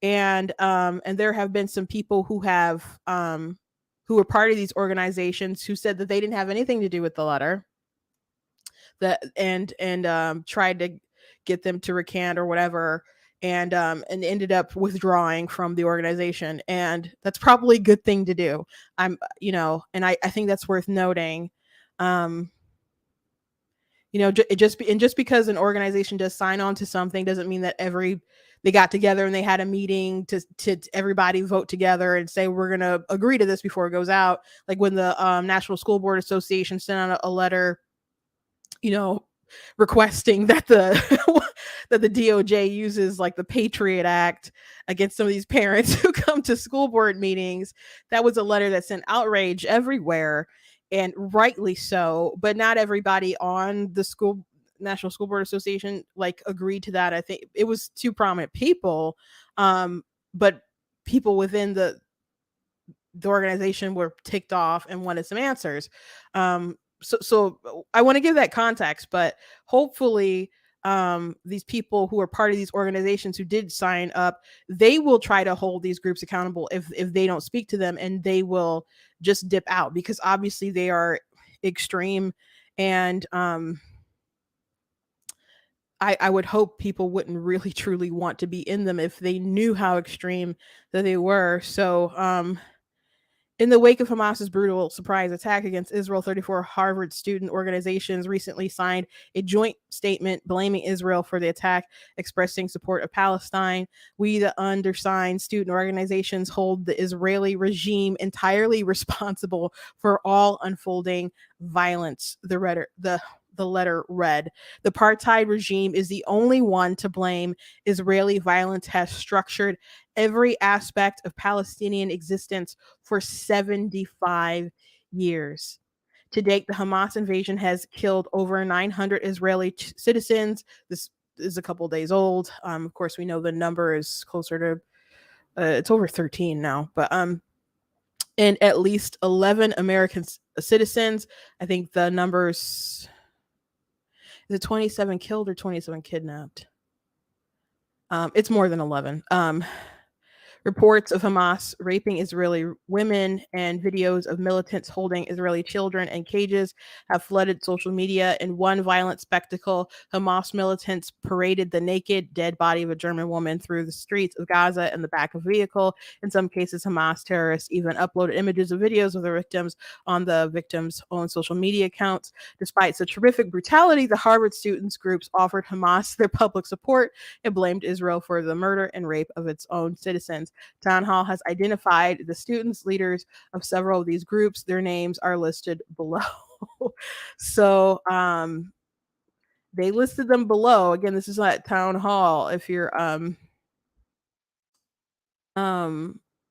and there have been some people who have who were part of these organizations who said that they didn't have anything to do with the letter, that and tried to get them to recant or whatever, and ended up withdrawing from the organization. And that's probably a good thing to do. And I think that's worth noting. Just because an organization does sign on to something doesn't mean that they got together and they had a meeting to everybody vote together and say, we're going to agree to this before it goes out. Like when the National School Board Association sent out a letter, requesting that the that the DOJ uses like the Patriot Act against some of these parents who come to school board meetings. That was a letter that sent outrage everywhere, and rightly so. But not everybody on the National School Board Association agreed to that. I think it was two prominent people, but people within the organization were ticked off and wanted some answers. So I want to give that context, but hopefully these people who are part of these organizations who did sign up, they will try to hold these groups accountable if they don't speak to them, and they will just dip out, because obviously they are extreme. And I would hope people wouldn't really truly want to be in them if they knew how extreme that they were. So in the wake of Hamas's brutal surprise attack against Israel, 34 Harvard student organizations recently signed a joint statement blaming Israel for the attack, expressing support of Palestine. We, the undersigned student organizations, hold the Israeli regime entirely responsible for all unfolding violence. The letter read. The apartheid regime is the only one to blame. Israeli violence has structured every aspect of Palestinian existence for 75 years. To date, the Hamas invasion has killed over 900 Israeli citizens. This is a couple days old. Of course, we know the number is closer to, it's over 13 now, but and at least 11 American citizens. I think the numbers, Is it 27 killed or 27 kidnapped? It's more than 11. Reports of Hamas raping Israeli women and videos of militants holding Israeli children in cages have flooded social media. In one violent spectacle, Hamas militants paraded the naked, dead body of a German woman through the streets of Gaza in the back of a vehicle. In some cases, Hamas terrorists even uploaded images of videos of the victims on the victims' own social media accounts. Despite such horrific brutality, the Harvard students groups offered Hamas their public support and blamed Israel for the murder and rape of its own citizens. Town Hall has identified the students, leaders of several of these groups. Their names are listed below. So they listed them below. Again, this is at Town Hall. If you're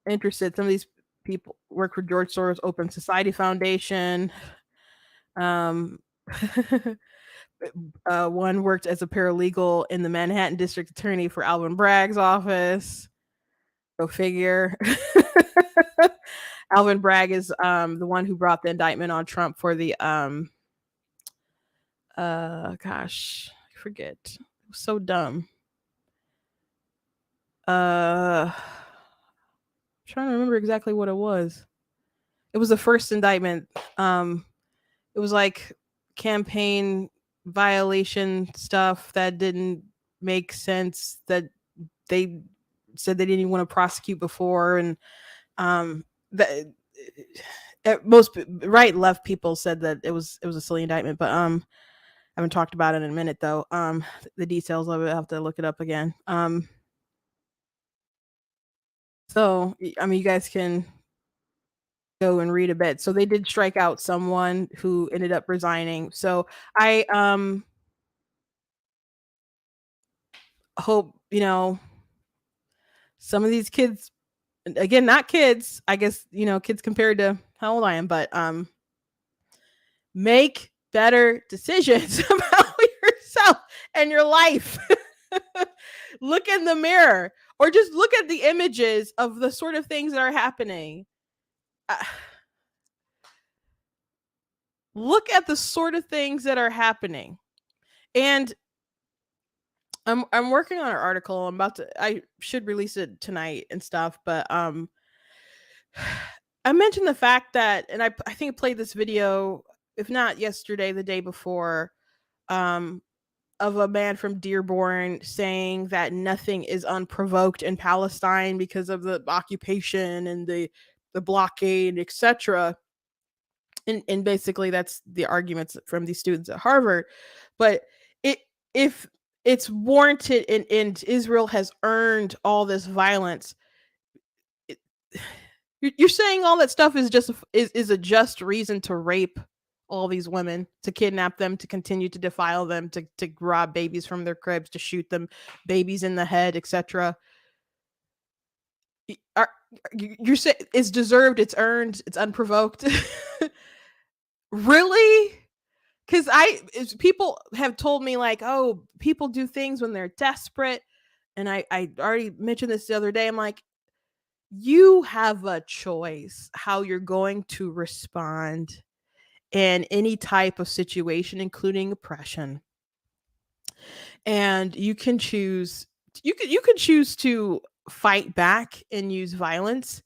interested, some of these people work for George Soros Open Society Foundation. One worked as a paralegal in the Manhattan District Attorney for Alvin Bragg's office. Go figure. Alvin Bragg is the one who brought the indictment on Trump for the gosh, I forget. It was so dumb. I'm trying to remember exactly what it was. It was the first indictment. It was like campaign violation stuff that didn't make sense, that they said they didn't even want to prosecute before, and that most right left people said that it was a silly indictment, but I haven't talked about it in a minute though. The details of it, I have to look it up again. So I mean, you guys can go and read a bit. So they did strike out someone who ended up resigning. So I hope, you know, some of these kids, again, not kids, I guess, you know, kids compared to how old I am, but make better decisions about yourself and your life. Look in the mirror, or just look at the images of the sort of things that are happening. Look at the sort of things that are happening. And I'm working on an article. I should release it tonight and stuff, but I mentioned the fact that, and I think I played this video, if not yesterday, the day before, of a man from Dearborn saying that nothing is unprovoked in Palestine because of the occupation and the blockade, etc. And basically that's the arguments from these students at Harvard. But if it's warranted and Israel has earned all this violence, you're saying all that stuff is just is a just reason to rape all these women, to kidnap them, to continue to defile them, to rob babies from their cribs, to shoot them, babies in the head, etc. You're saying it's deserved, it's earned, it's unprovoked? Really? Because people have told me, like, oh, people do things when they're desperate. And I already mentioned this the other day. I'm like, you have a choice how you're going to respond in any type of situation, including oppression. And you can choose, you can choose to fight back and use violence.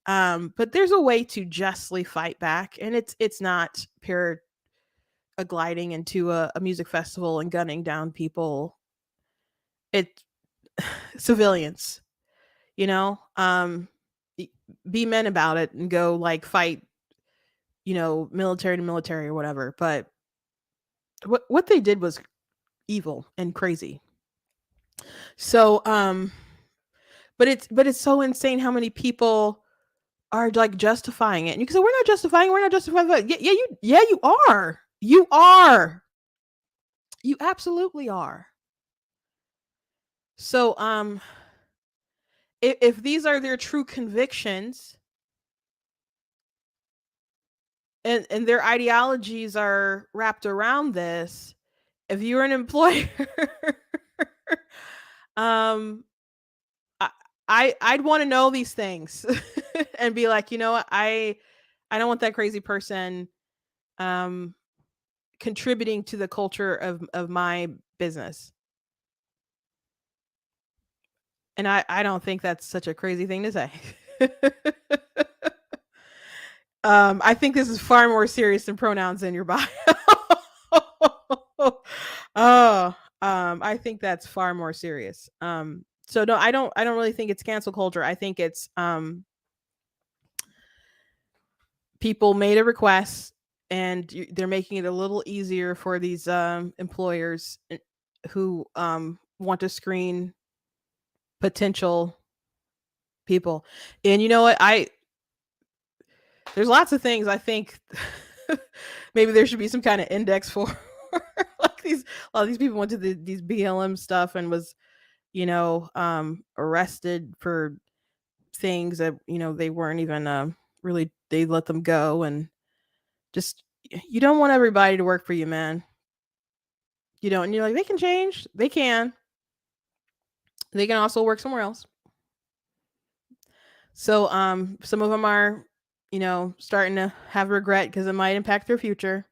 But there's a way to justly fight back, and it's not gliding into a music festival and gunning down people. It's civilians, you know. Be men about it and go, like, fight, you know, military to military or whatever. But what they did was evil and crazy. So but it's so insane how many people are, like, justifying it. And you can say, we're not justifying it. Yeah, you are. You absolutely are. So if these are their true convictions, and their ideologies are wrapped around this, if you're an employer, I'd want to know these things and be like, you know what, I don't want that crazy person contributing to the culture of my business. And I don't think that's such a crazy thing to say. I think this is far more serious than pronouns in your bio. I think that's far more serious. So no, I don't really think it's cancel culture. I think it's people made a request and they're making it a little easier for these employers who want to screen potential people. And you know what? There's lots of things I think maybe there should be some kind of index for. Like a lot of these people went to these BLM stuff and was, arrested for things that, they weren't even really, they let them go. And just, you don't want everybody to work for you, man. You don't. And you're like, they can change. They can. They can also work somewhere else. So some of them are, starting to have regret because it might impact their future.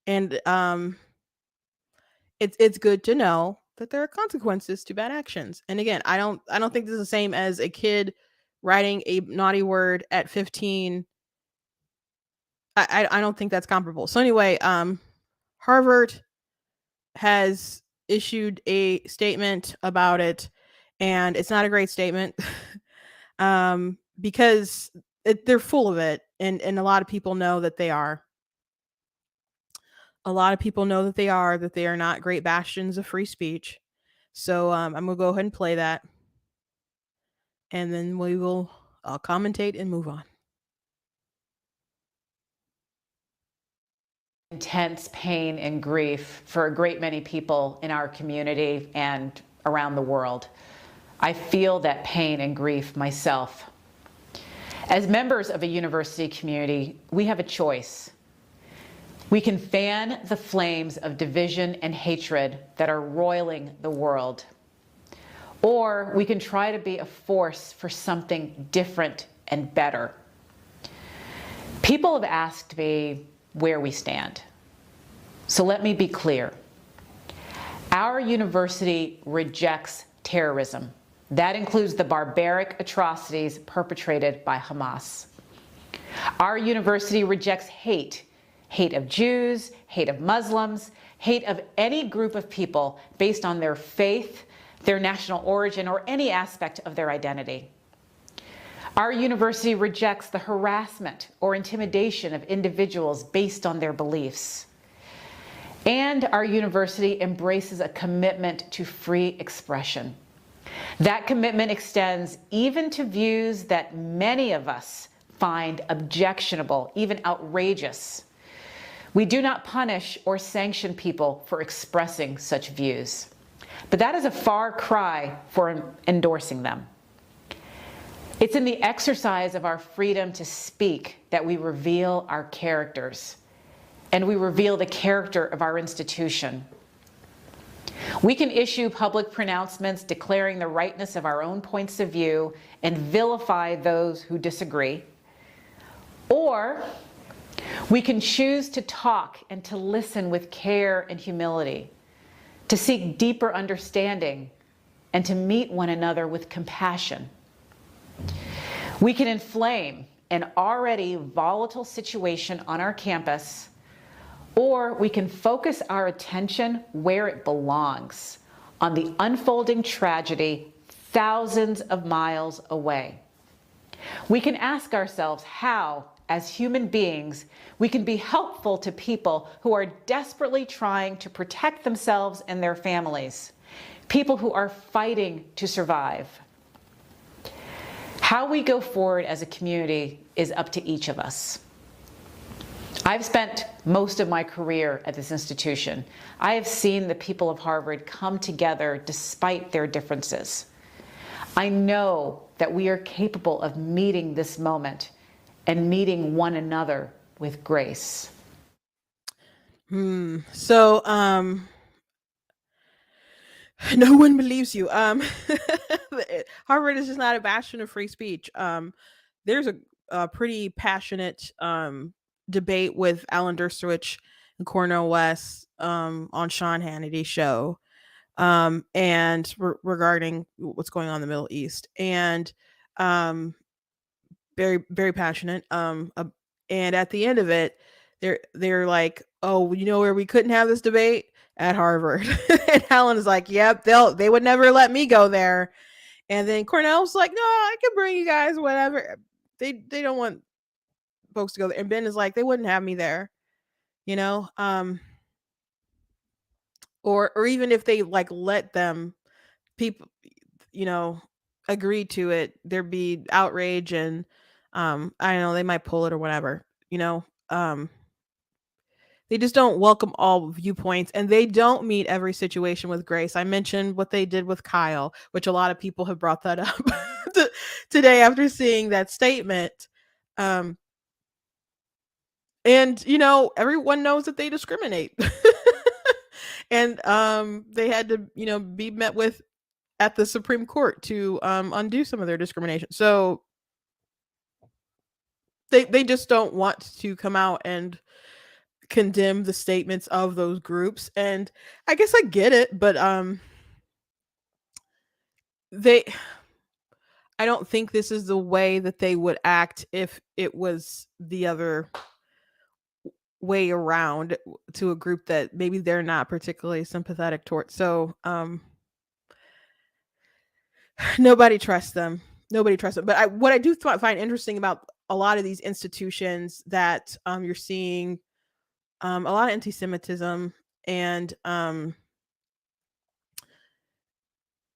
And it's good to know that there are consequences to bad actions. And again, I don't think this is the same as a kid writing a naughty word at 15. I don't think that's comparable. So anyway, Harvard has issued a statement about it, and it's not a great statement. Because they're full of it, and a lot of people know that they are. A lot of people know that they are not great bastions of free speech. So I'm gonna go ahead and play that, and then I'll commentate and move on. Intense pain and grief for a great many people in our community and around the world. I feel that pain and grief myself. As members of a university community, we have a choice. We can fan the flames of division and hatred that are roiling the world. Or we can try to be a force for something different and better. People have asked me where we stand. So let me be clear. Our university rejects terrorism. That includes the barbaric atrocities perpetrated by Hamas. Our university rejects hate of Jews, hate of Muslims, hate of any group of people based on their faith, their national origin, or any aspect of their identity. Our university rejects the harassment or intimidation of individuals based on their beliefs. And our university embraces a commitment to free expression. That commitment extends even to views that many of us find objectionable, even outrageous. We do not punish or sanction people for expressing such views. But that is a far cry for endorsing them. It's in the exercise of our freedom to speak that we reveal our characters, and we reveal the character of our institution. We can issue public pronouncements declaring the rightness of our own points of view and vilify those who disagree. Or we can choose to talk and to listen with care and humility, to seek deeper understanding, and to meet one another with compassion. We can inflame an already volatile situation on our campus, or we can focus our attention where it belongs, on the unfolding tragedy thousands of miles away. We can ask ourselves how, as human beings, we can be helpful to people who are desperately trying to protect themselves and their families, people who are fighting to survive. How we go forward as a community is up to each of us. I've spent most of my career at this institution. I have seen the people of Harvard come together despite their differences. I know that we are capable of meeting this moment and meeting one another with grace. So, no one believes you. Harvard is just not a bastion of free speech. There's a pretty passionate debate with Alan Dershowitz and Cornel West on Sean Hannity's show, and regarding what's going on in the Middle East, and very very passionate. And at the end of it, they're like, "Oh, you know where we couldn't have this debate? At Harvard." And Helen is like, "Yep, they would never let me go there." And then Cornell's like, "No, I can bring you guys, whatever." They don't want folks to go there. And Ben is like, "They wouldn't have me there, you know." Or even if they like let them, people, you know, agree to it, there'd be outrage, and I don't know, they might pull it or whatever, you know. They just don't welcome all viewpoints, and they don't meet every situation with grace. I mentioned what they did with Kyle, which a lot of people have brought that up today after seeing that statement. And you know, everyone knows that they discriminate. And they had to, you know, be met with at the Supreme Court to undo some of their discrimination. So they just don't want to come out and condemn the statements of those groups. And I guess I get it, but they I don't think this is the way that they would act if it was the other way around, to a group that maybe they're not particularly sympathetic toward. So nobody trusts them. Nobody trusts them. But what I do find interesting about a lot of these institutions that you're seeing a lot of anti-Semitism, and in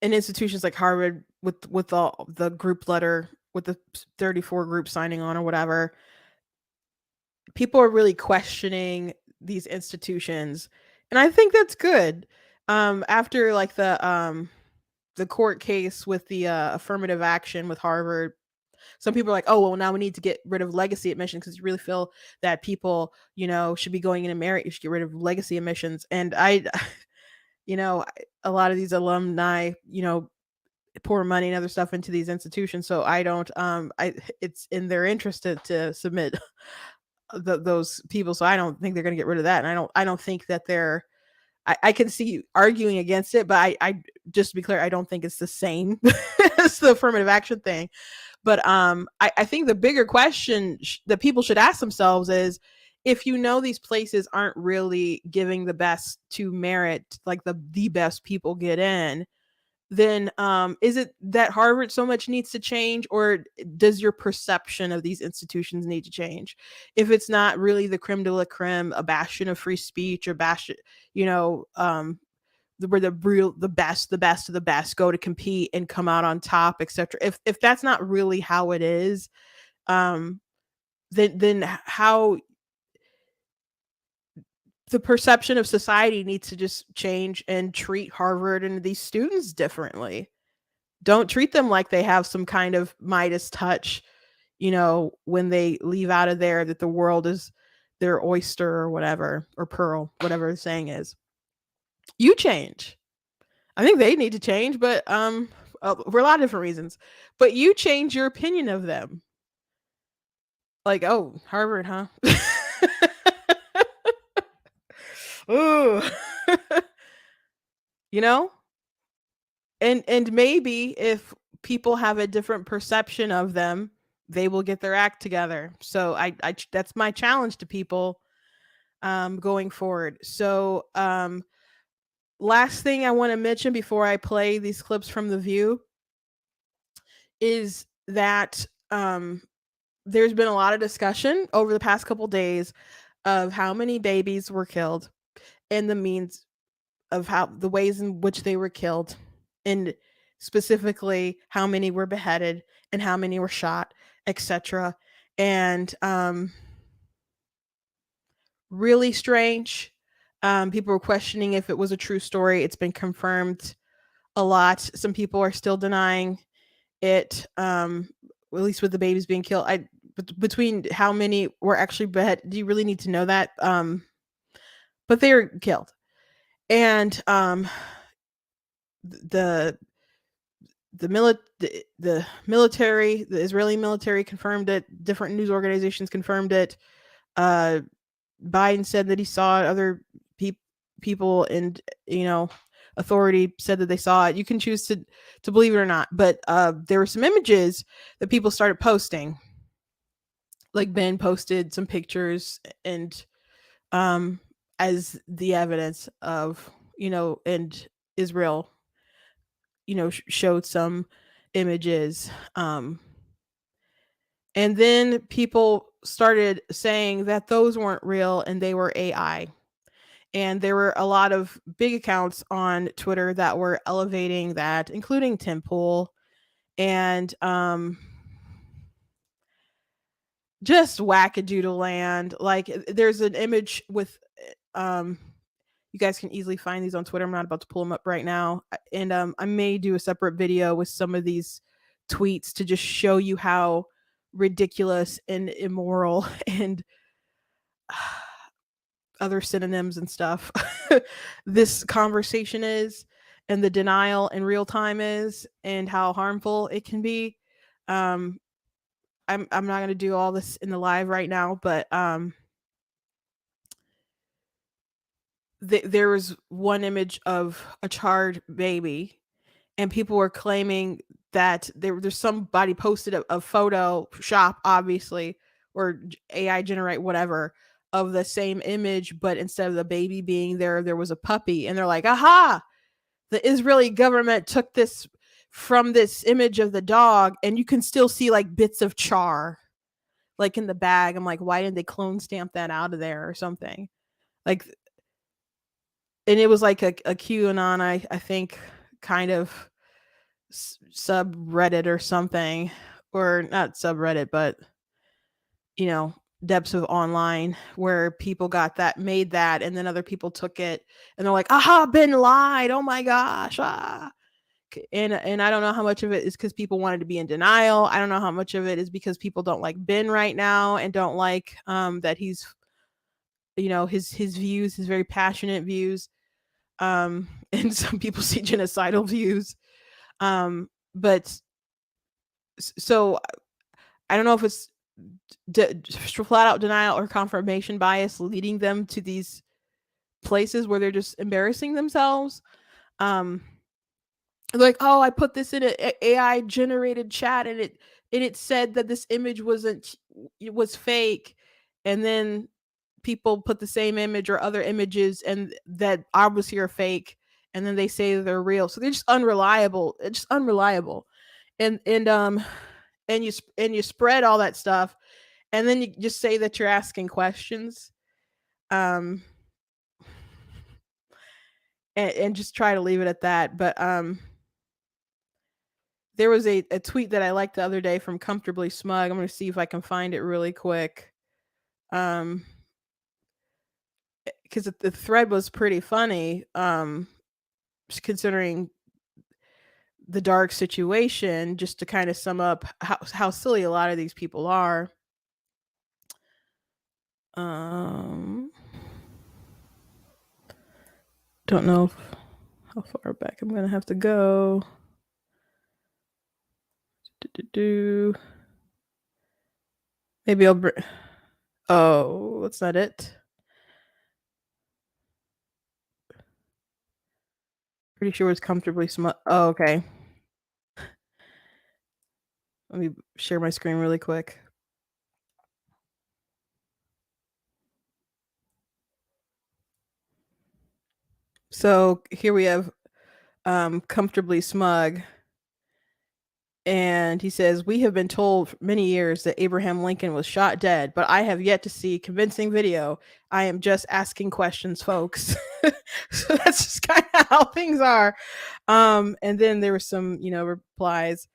institutions like Harvard with all the group letter, with the 34 groups signing on or whatever, people are really questioning these institutions, and I think that's good. After like the court case with the affirmative action with Harvard, some people are like, "Oh, well, now we need to get rid of legacy admission because you really feel that people, you know, should be going into merit. You should get rid of legacy admissions." And I, you know, a lot of these alumni, you know, pour money and other stuff into these institutions. So I don't, it's in their interest to submit those people. So I don't think they're going to get rid of that. And I don't think that they're, I can see arguing against it, but I just to be clear, I don't think it's the same as the affirmative action thing. But I think the bigger question that people should ask themselves is, if you know these places aren't really giving the best to merit, like the best people get in, then is it that Harvard so much needs to change, or does your perception of these institutions need to change? If it's not really the creme de la creme, a bastion of free speech, or bastion, you know, where the best of the best go to compete and come out on top, etc. If that's not really how it is, then how the perception of society needs to just change and treat Harvard and these students differently. Don't treat them like they have some kind of Midas touch, you know, when they leave out of there, that the world is their oyster or whatever, or pearl, whatever the saying is. You change. I think they need to change, but for a lot of different reasons. But you change your opinion of them. Like, oh, Harvard, huh? Ooh. You know? And maybe if people have a different perception of them, they will get their act together. So I that's my challenge to people going forward. So last thing I want to mention before I play these clips from The View is that there's been a lot of discussion over the past couple days of how many babies were killed, and the means of how, the ways in which they were killed, and specifically how many were beheaded and how many were shot, etc. And really strange. People were questioning if it was a true story. It's been confirmed a lot. Some people are still denying it, at least with the babies being killed. Between how many were actually beheaded, do you really need to know that? But they were killed. And the military, the Israeli military confirmed it. Different news organizations confirmed it. Biden said that he saw it. Other people and, authority said that they saw it. You can choose to believe it or not. But there were some images that people started posting. Like Ben posted some pictures and as the evidence of, and Israel, showed some images. And then people started saying that those weren't real and they were AI. And there were a lot of big accounts on Twitter that were elevating that, including Tim Pool. And just wackadoodle land. Like there's an image with you guys can easily find these on Twitter. I'm not about to pull them up right now. And I may do a separate video with some of these tweets to just show you how ridiculous and immoral and other synonyms and stuff this conversation is, and the denial in real time is, and how harmful it can be. I'm not going to do all this in the live right now, but there was one image of a charred baby, and people were claiming that there's somebody posted a Photoshop, obviously, or AI generate whatever, of the same image, but instead of the baby being there was a puppy. And they're like, aha, the Israeli government took this from this image of the dog, and you can still see like bits of char like in the bag. I'm like, why didn't they clone stamp that out of there or something? Like, and it was like a QAnon, I think, kind of subreddit or something, or not subreddit, but depths of online, where people got that, made that, and then other people took it and they're like, aha, Ben lied, oh my gosh, and I don't know how much of it is because people wanted to be in denial. I don't know how much of it is because people don't like Ben right now and don't like that he's his views, his very passionate views, and some people see genocidal views. But so I don't know if it's flat out denial or confirmation bias leading them to these places where they're just embarrassing themselves. Like, oh, I put this in an AI generated chat, and it said that this image was fake, and then people put the same image or other images and that obviously are fake, and then they say they're real. So they're just unreliable. It's just unreliable. And you spread all that stuff, and then you just say that you're asking questions, and just try to leave it at that. But there was a tweet that I liked the other day from Comfortably Smug. I'm going to see if I can find it really quick. Because the thread was pretty funny, considering the dark situation, just to kind of sum up how silly a lot of these people are. Don't know how far back I'm going to have to go. Maybe I'll oh, that's not it. Pretty sure it's Comfortably Smug. Oh, okay. Let me share my screen really quick. So here we have Comfortably Smug. And he says, we have been told for many years that Abraham Lincoln was shot dead, but I have yet to see convincing video. I am just asking questions, folks. So that's just kind of how things are. And then there were some, replies.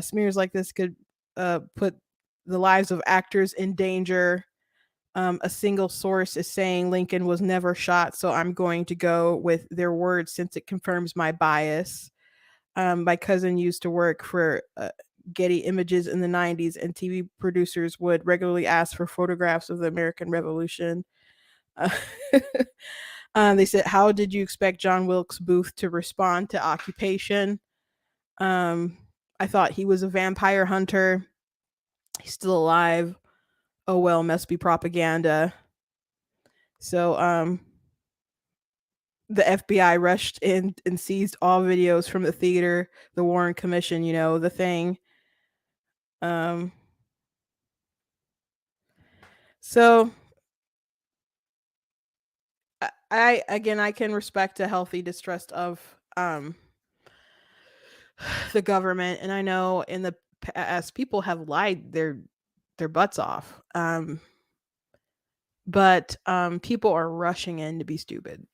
Smears like this could put the lives of actors in danger. A single source is saying Lincoln was never shot, so I'm going to go with their words since it confirms my bias. My cousin used to work for Getty Images in the 90s, and TV producers would regularly ask for photographs of the American Revolution. They said, how did you expect John Wilkes Booth to respond to occupation? I thought he was a vampire hunter. He's still alive. Oh, well, must be propaganda. So the FBI rushed in and seized all videos from the theater, the Warren Commission, the thing. So I can respect a healthy distrust of the government, and I know in the past people have lied their butts off. But people are rushing in to be stupid.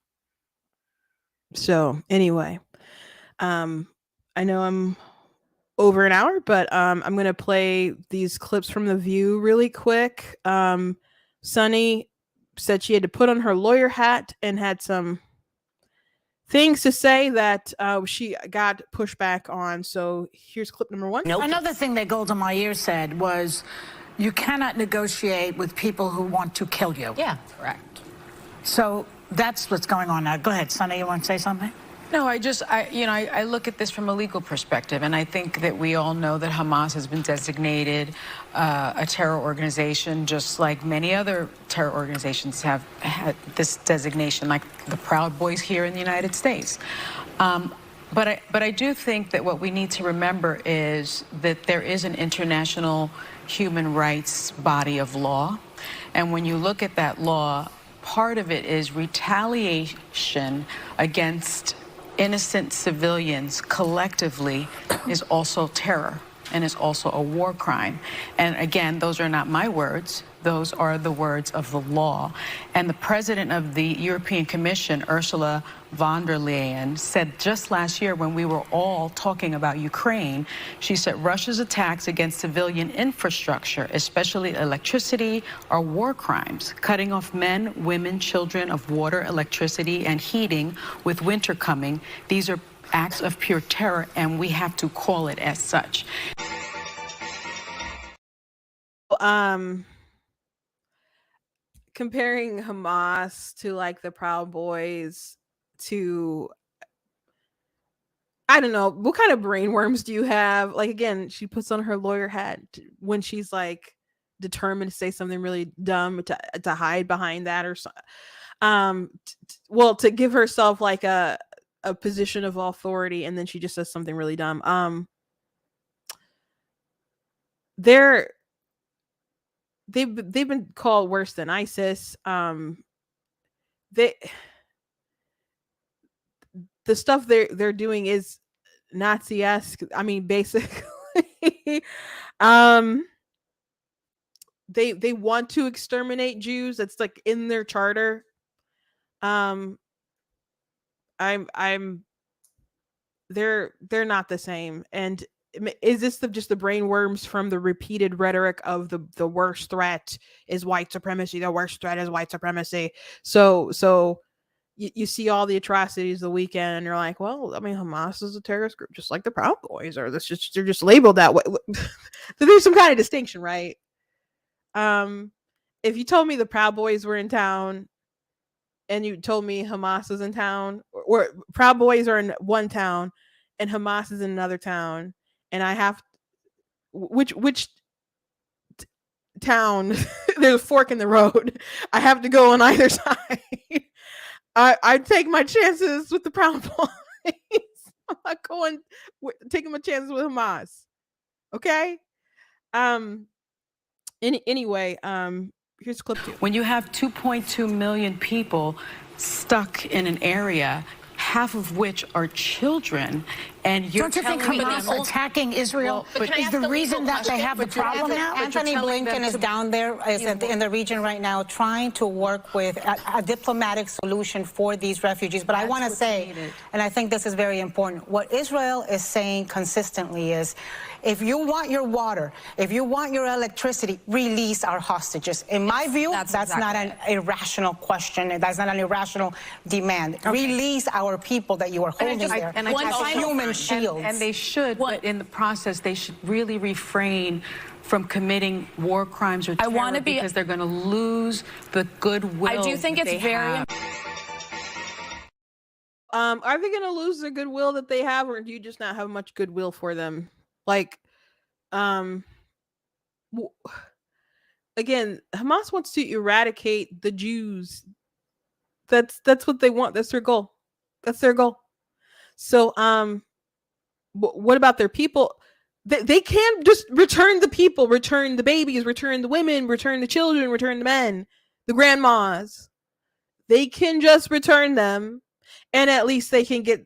So anyway, I know I'm over an hour, but I'm gonna play these clips from The View really quick. Sunny said she had to put on her lawyer hat and had some things to say that she got pushback on. So here's clip number 1. Another thing that Golda Meir said was, you cannot negotiate with people who want to kill you. Yeah, correct. So that's what's going on now. Go ahead, Sonny, you want to say something? No, I look at this from a legal perspective, and I think that we all know that Hamas has been designated a terror organization, just like many other terror organizations have had this designation, like the Proud Boys here in the United States. But I do think that what we need to remember is that there is an international human rights body of law, and when you look at that law, part of it is retaliation against innocent civilians collectively is also terror and is also a war crime. And again, those are not my words. Those are the words of the law. And the president of the European Commission, Ursula von der Leyen, said just last year when we were all talking about Ukraine, she said Russia's attacks against civilian infrastructure, especially electricity, are war crimes. Cutting off men, women, children of water, electricity, and heating with winter coming, these are acts of pure terror, and we have to call it as such. Comparing Hamas to like the Proud Boys to, I don't know, what kind of brainworms do you have? Like, again, she puts on her lawyer hat when she's like determined to say something really dumb to hide behind that, or well, to give herself like a position of authority, and then she just says something really dumb. They've been called worse than ISIS. The stuff they're doing is Nazi-esque. I mean, basically, they want to exterminate Jews. That's like in their charter. They're not the same. And is this just the brainworms from the repeated rhetoric of the worst threat is white supremacy? The worst threat is white supremacy. So you see all the atrocities the weekend, and you're like, well, I mean, Hamas is a terrorist group, just like the Proud Boys, or they're just labeled that way. There's some kind of distinction, right? If you told me the Proud Boys were in town, and you told me Hamas is in town, or Proud Boys are in one town, and Hamas is in another town, and I have which town? There's a fork in the road. I have to go on either side. I'd take my chances with the Proud Boys. I'm not taking my chances with Hamas. Okay. Anyway, here's clip 2. When you have 2.2 million people stuck in an area, half of which are children, and you're Don't you think Hamas attacking Israel is the reason that they have the problem now? Anthony Blinken is down there in the region right now trying to work with a diplomatic solution for these refugees. But I want to say, and I think this is very important, what Israel is saying consistently is, if you want your water, if you want your electricity, release our hostages. In my view, that's not an irrational question. That's not an irrational demand. Okay. Release our people that you are holding there as human shields. And they should, but in the process, they should really refrain from committing war crimes or terror, because they're going to lose the goodwill. I do think it's very. Are they going to lose the goodwill that they have, or do you just not have much goodwill for them? Like, again, Hamas wants to eradicate the Jews That's what they want. That's their goal. That's their goal. So what about their people? They can't just return the people, return the babies, return the women, return the children, return the men, the grandmas. They can just return them, and at least they can get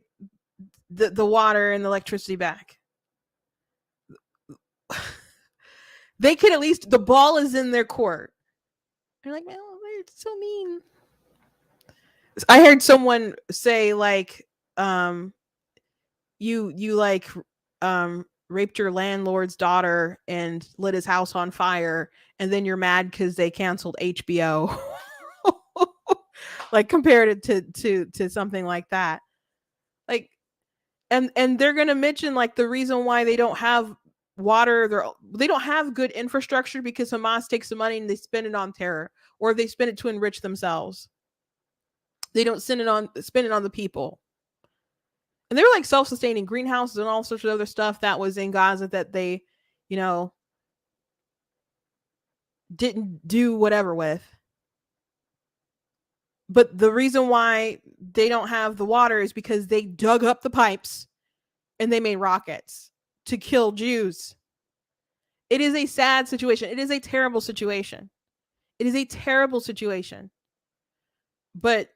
the water and the electricity back. They can at least, the ball is in their court. They're like, man, they're so mean. I heard someone say like, you like raped your landlord's daughter and lit his house on fire, and then you're mad because they canceled HBO. Like compared it to something like that. Like, and they're gonna mention like the reason why they don't have water, they don't have good infrastructure because Hamas takes the money and they spend it on terror, or they spend it to enrich themselves. They don't spend it on the people. And they were like self-sustaining greenhouses and all sorts of other stuff that was in Gaza that they, didn't do whatever with. But the reason why they don't have the water is because they dug up the pipes and they made rockets to kill Jews. It is a sad situation. It is a terrible situation. It is a terrible situation. But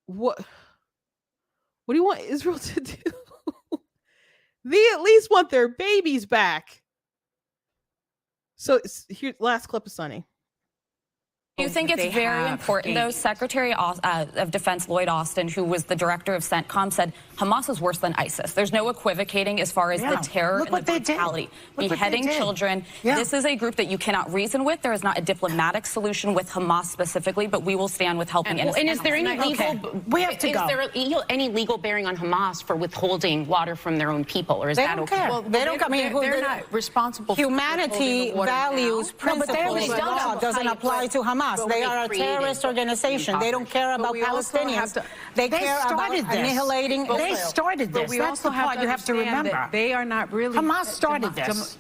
what do you want Israel to do? They at least want their babies back. So here, last clip of Sunny. Do you think it's very important, though? Secretary of Defense Lloyd Austin, who was the director of CENTCOM, said Hamas is worse than ISIS. There's no equivocating as far as the terror and the brutality. Beheading children. This is a group that you cannot reason with. There is not a diplomatic solution with Hamas specifically, but we will stand with helping innocent. And is there any legal? We have to go. Is there any legal bearing on Hamas for withholding water from their own people, or is that okay? Care. Well, they don't. I mean, they're not responsible. Humanity values principles. The law doesn't apply to Hamas. They are a terrorist organization. They don't care about Palestinians. They care about annihilating. They started this. That's the part you have to remember. They are not really. Hamas started this.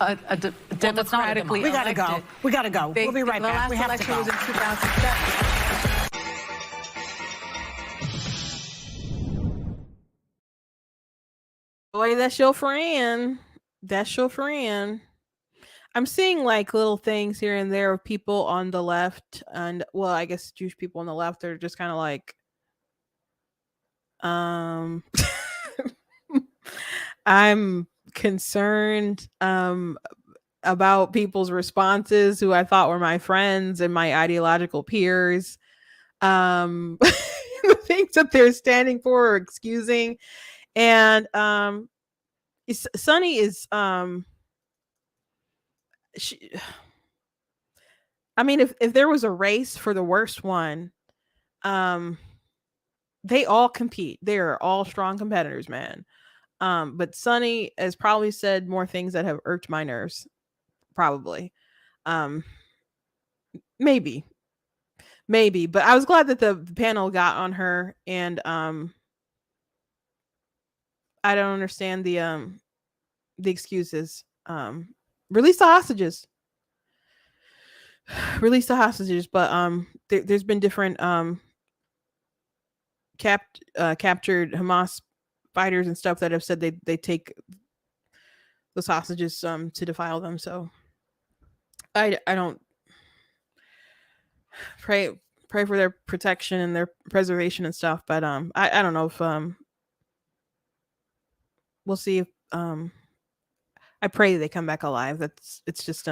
Democratically. We gotta go. We gotta go. We'll be right back. We have to go. The last election was in 2007. Boy, that's your friend. That's your friend. I'm seeing like little things here and there of people on the left, and well, I guess Jewish people on the left are just kind of like, I'm concerned about people's responses who I thought were my friends and my ideological peers. The things that they're standing for or excusing, and Sunny is I mean, if there was a race for the worst one, they all compete. They are all strong competitors, man. But Sunny has probably said more things that have irked my nerves. Probably. Maybe. But I was glad that the panel got on her, and I don't understand the excuses. Release the hostages. But there's been different captured Hamas fighters and stuff that have said they take those hostages to defile them. So I don't pray for their protection and their preservation and stuff. But I don't know if we'll see if I pray they come back alive. It's just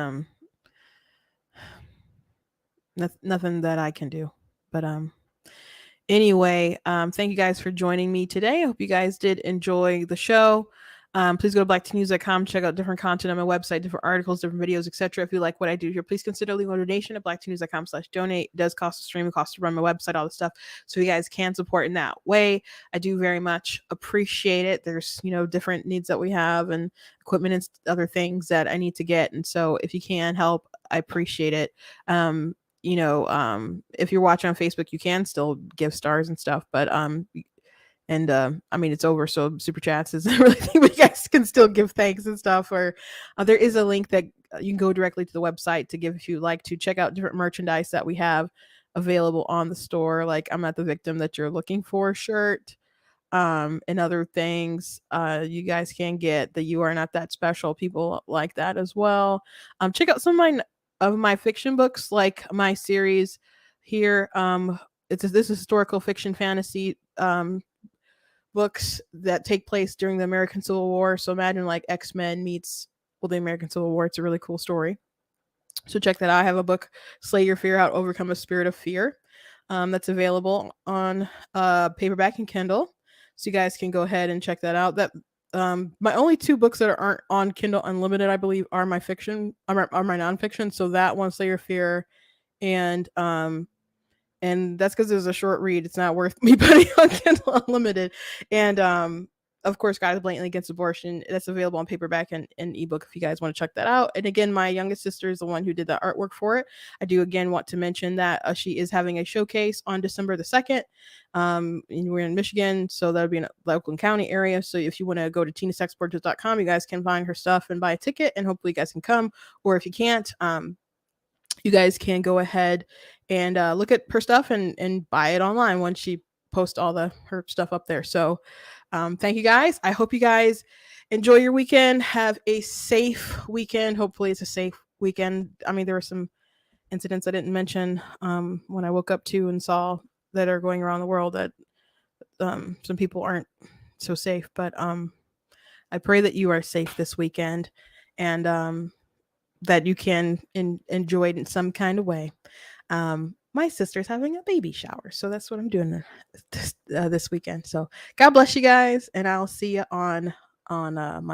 nothing that I can do. But anyway, thank you guys for joining me today. I hope you guys did enjoy the show. Please go to blacktnews.com, check out different content on my website, different articles, different videos, etc. If you like what I do here, please consider leaving a donation at blacktnews.com/donate. It does cost to stream, it costs to run my website, all the stuff. So you guys can support in that way. I do very much appreciate it. There's, different needs that we have and equipment and other things that I need to get. And so if you can help, I appreciate it. If you're watching on Facebook, you can still give stars and stuff, but it's over, so super chats isn't really thing, but you guys can still give thanks and stuff. Or there is a link that you can go directly to the website to give if you like to check out different merchandise that we have. available on the store, like I'm Not the Victim That You're Looking For shirt, and other things. You guys can get the You Are Not That Special, people like that as well. Check out some of my fiction books, like my series here. This historical fiction fantasy books that take place during the American Civil War. So imagine like X-Men meets the American Civil War. It's a really cool story. So check that out. I have a book, Slay Your Fear, How to Overcome a Spirit of Fear, that's available on paperback and Kindle. So you guys can go ahead and check that out. That my only 2 books that aren't on Kindle Unlimited, I believe, are my fiction, are my nonfiction. So that one, Slay Your Fear, and that's because it was a short read. It's not worth me putting on Kindle Unlimited. And of course, God is Blatantly Against Abortion. That's available on paperback and ebook if you guys want to check that out. And again, my youngest sister is the one who did the artwork for it. I do again want to mention that she is having a showcase on December the 2nd. And we're in Michigan, so that'll be in the Oakland County area. So if you want to go to tinasexportraits.com, you guys can find her stuff and buy a ticket, and hopefully you guys can come. Or if you can't, you guys can go ahead and look at her stuff and buy it online once she posts all her stuff up there. So thank you guys. I hope you guys enjoy your weekend. Have a safe weekend. Hopefully it's a safe weekend. I mean, there were some incidents I didn't mention when I woke up to and saw that are going around the world that some people aren't so safe. But I pray that you are safe this weekend, and that you can enjoy it in some kind of way. My sister's having a baby shower, so that's what I'm doing this weekend. So God bless you guys, and I'll see you on Monday.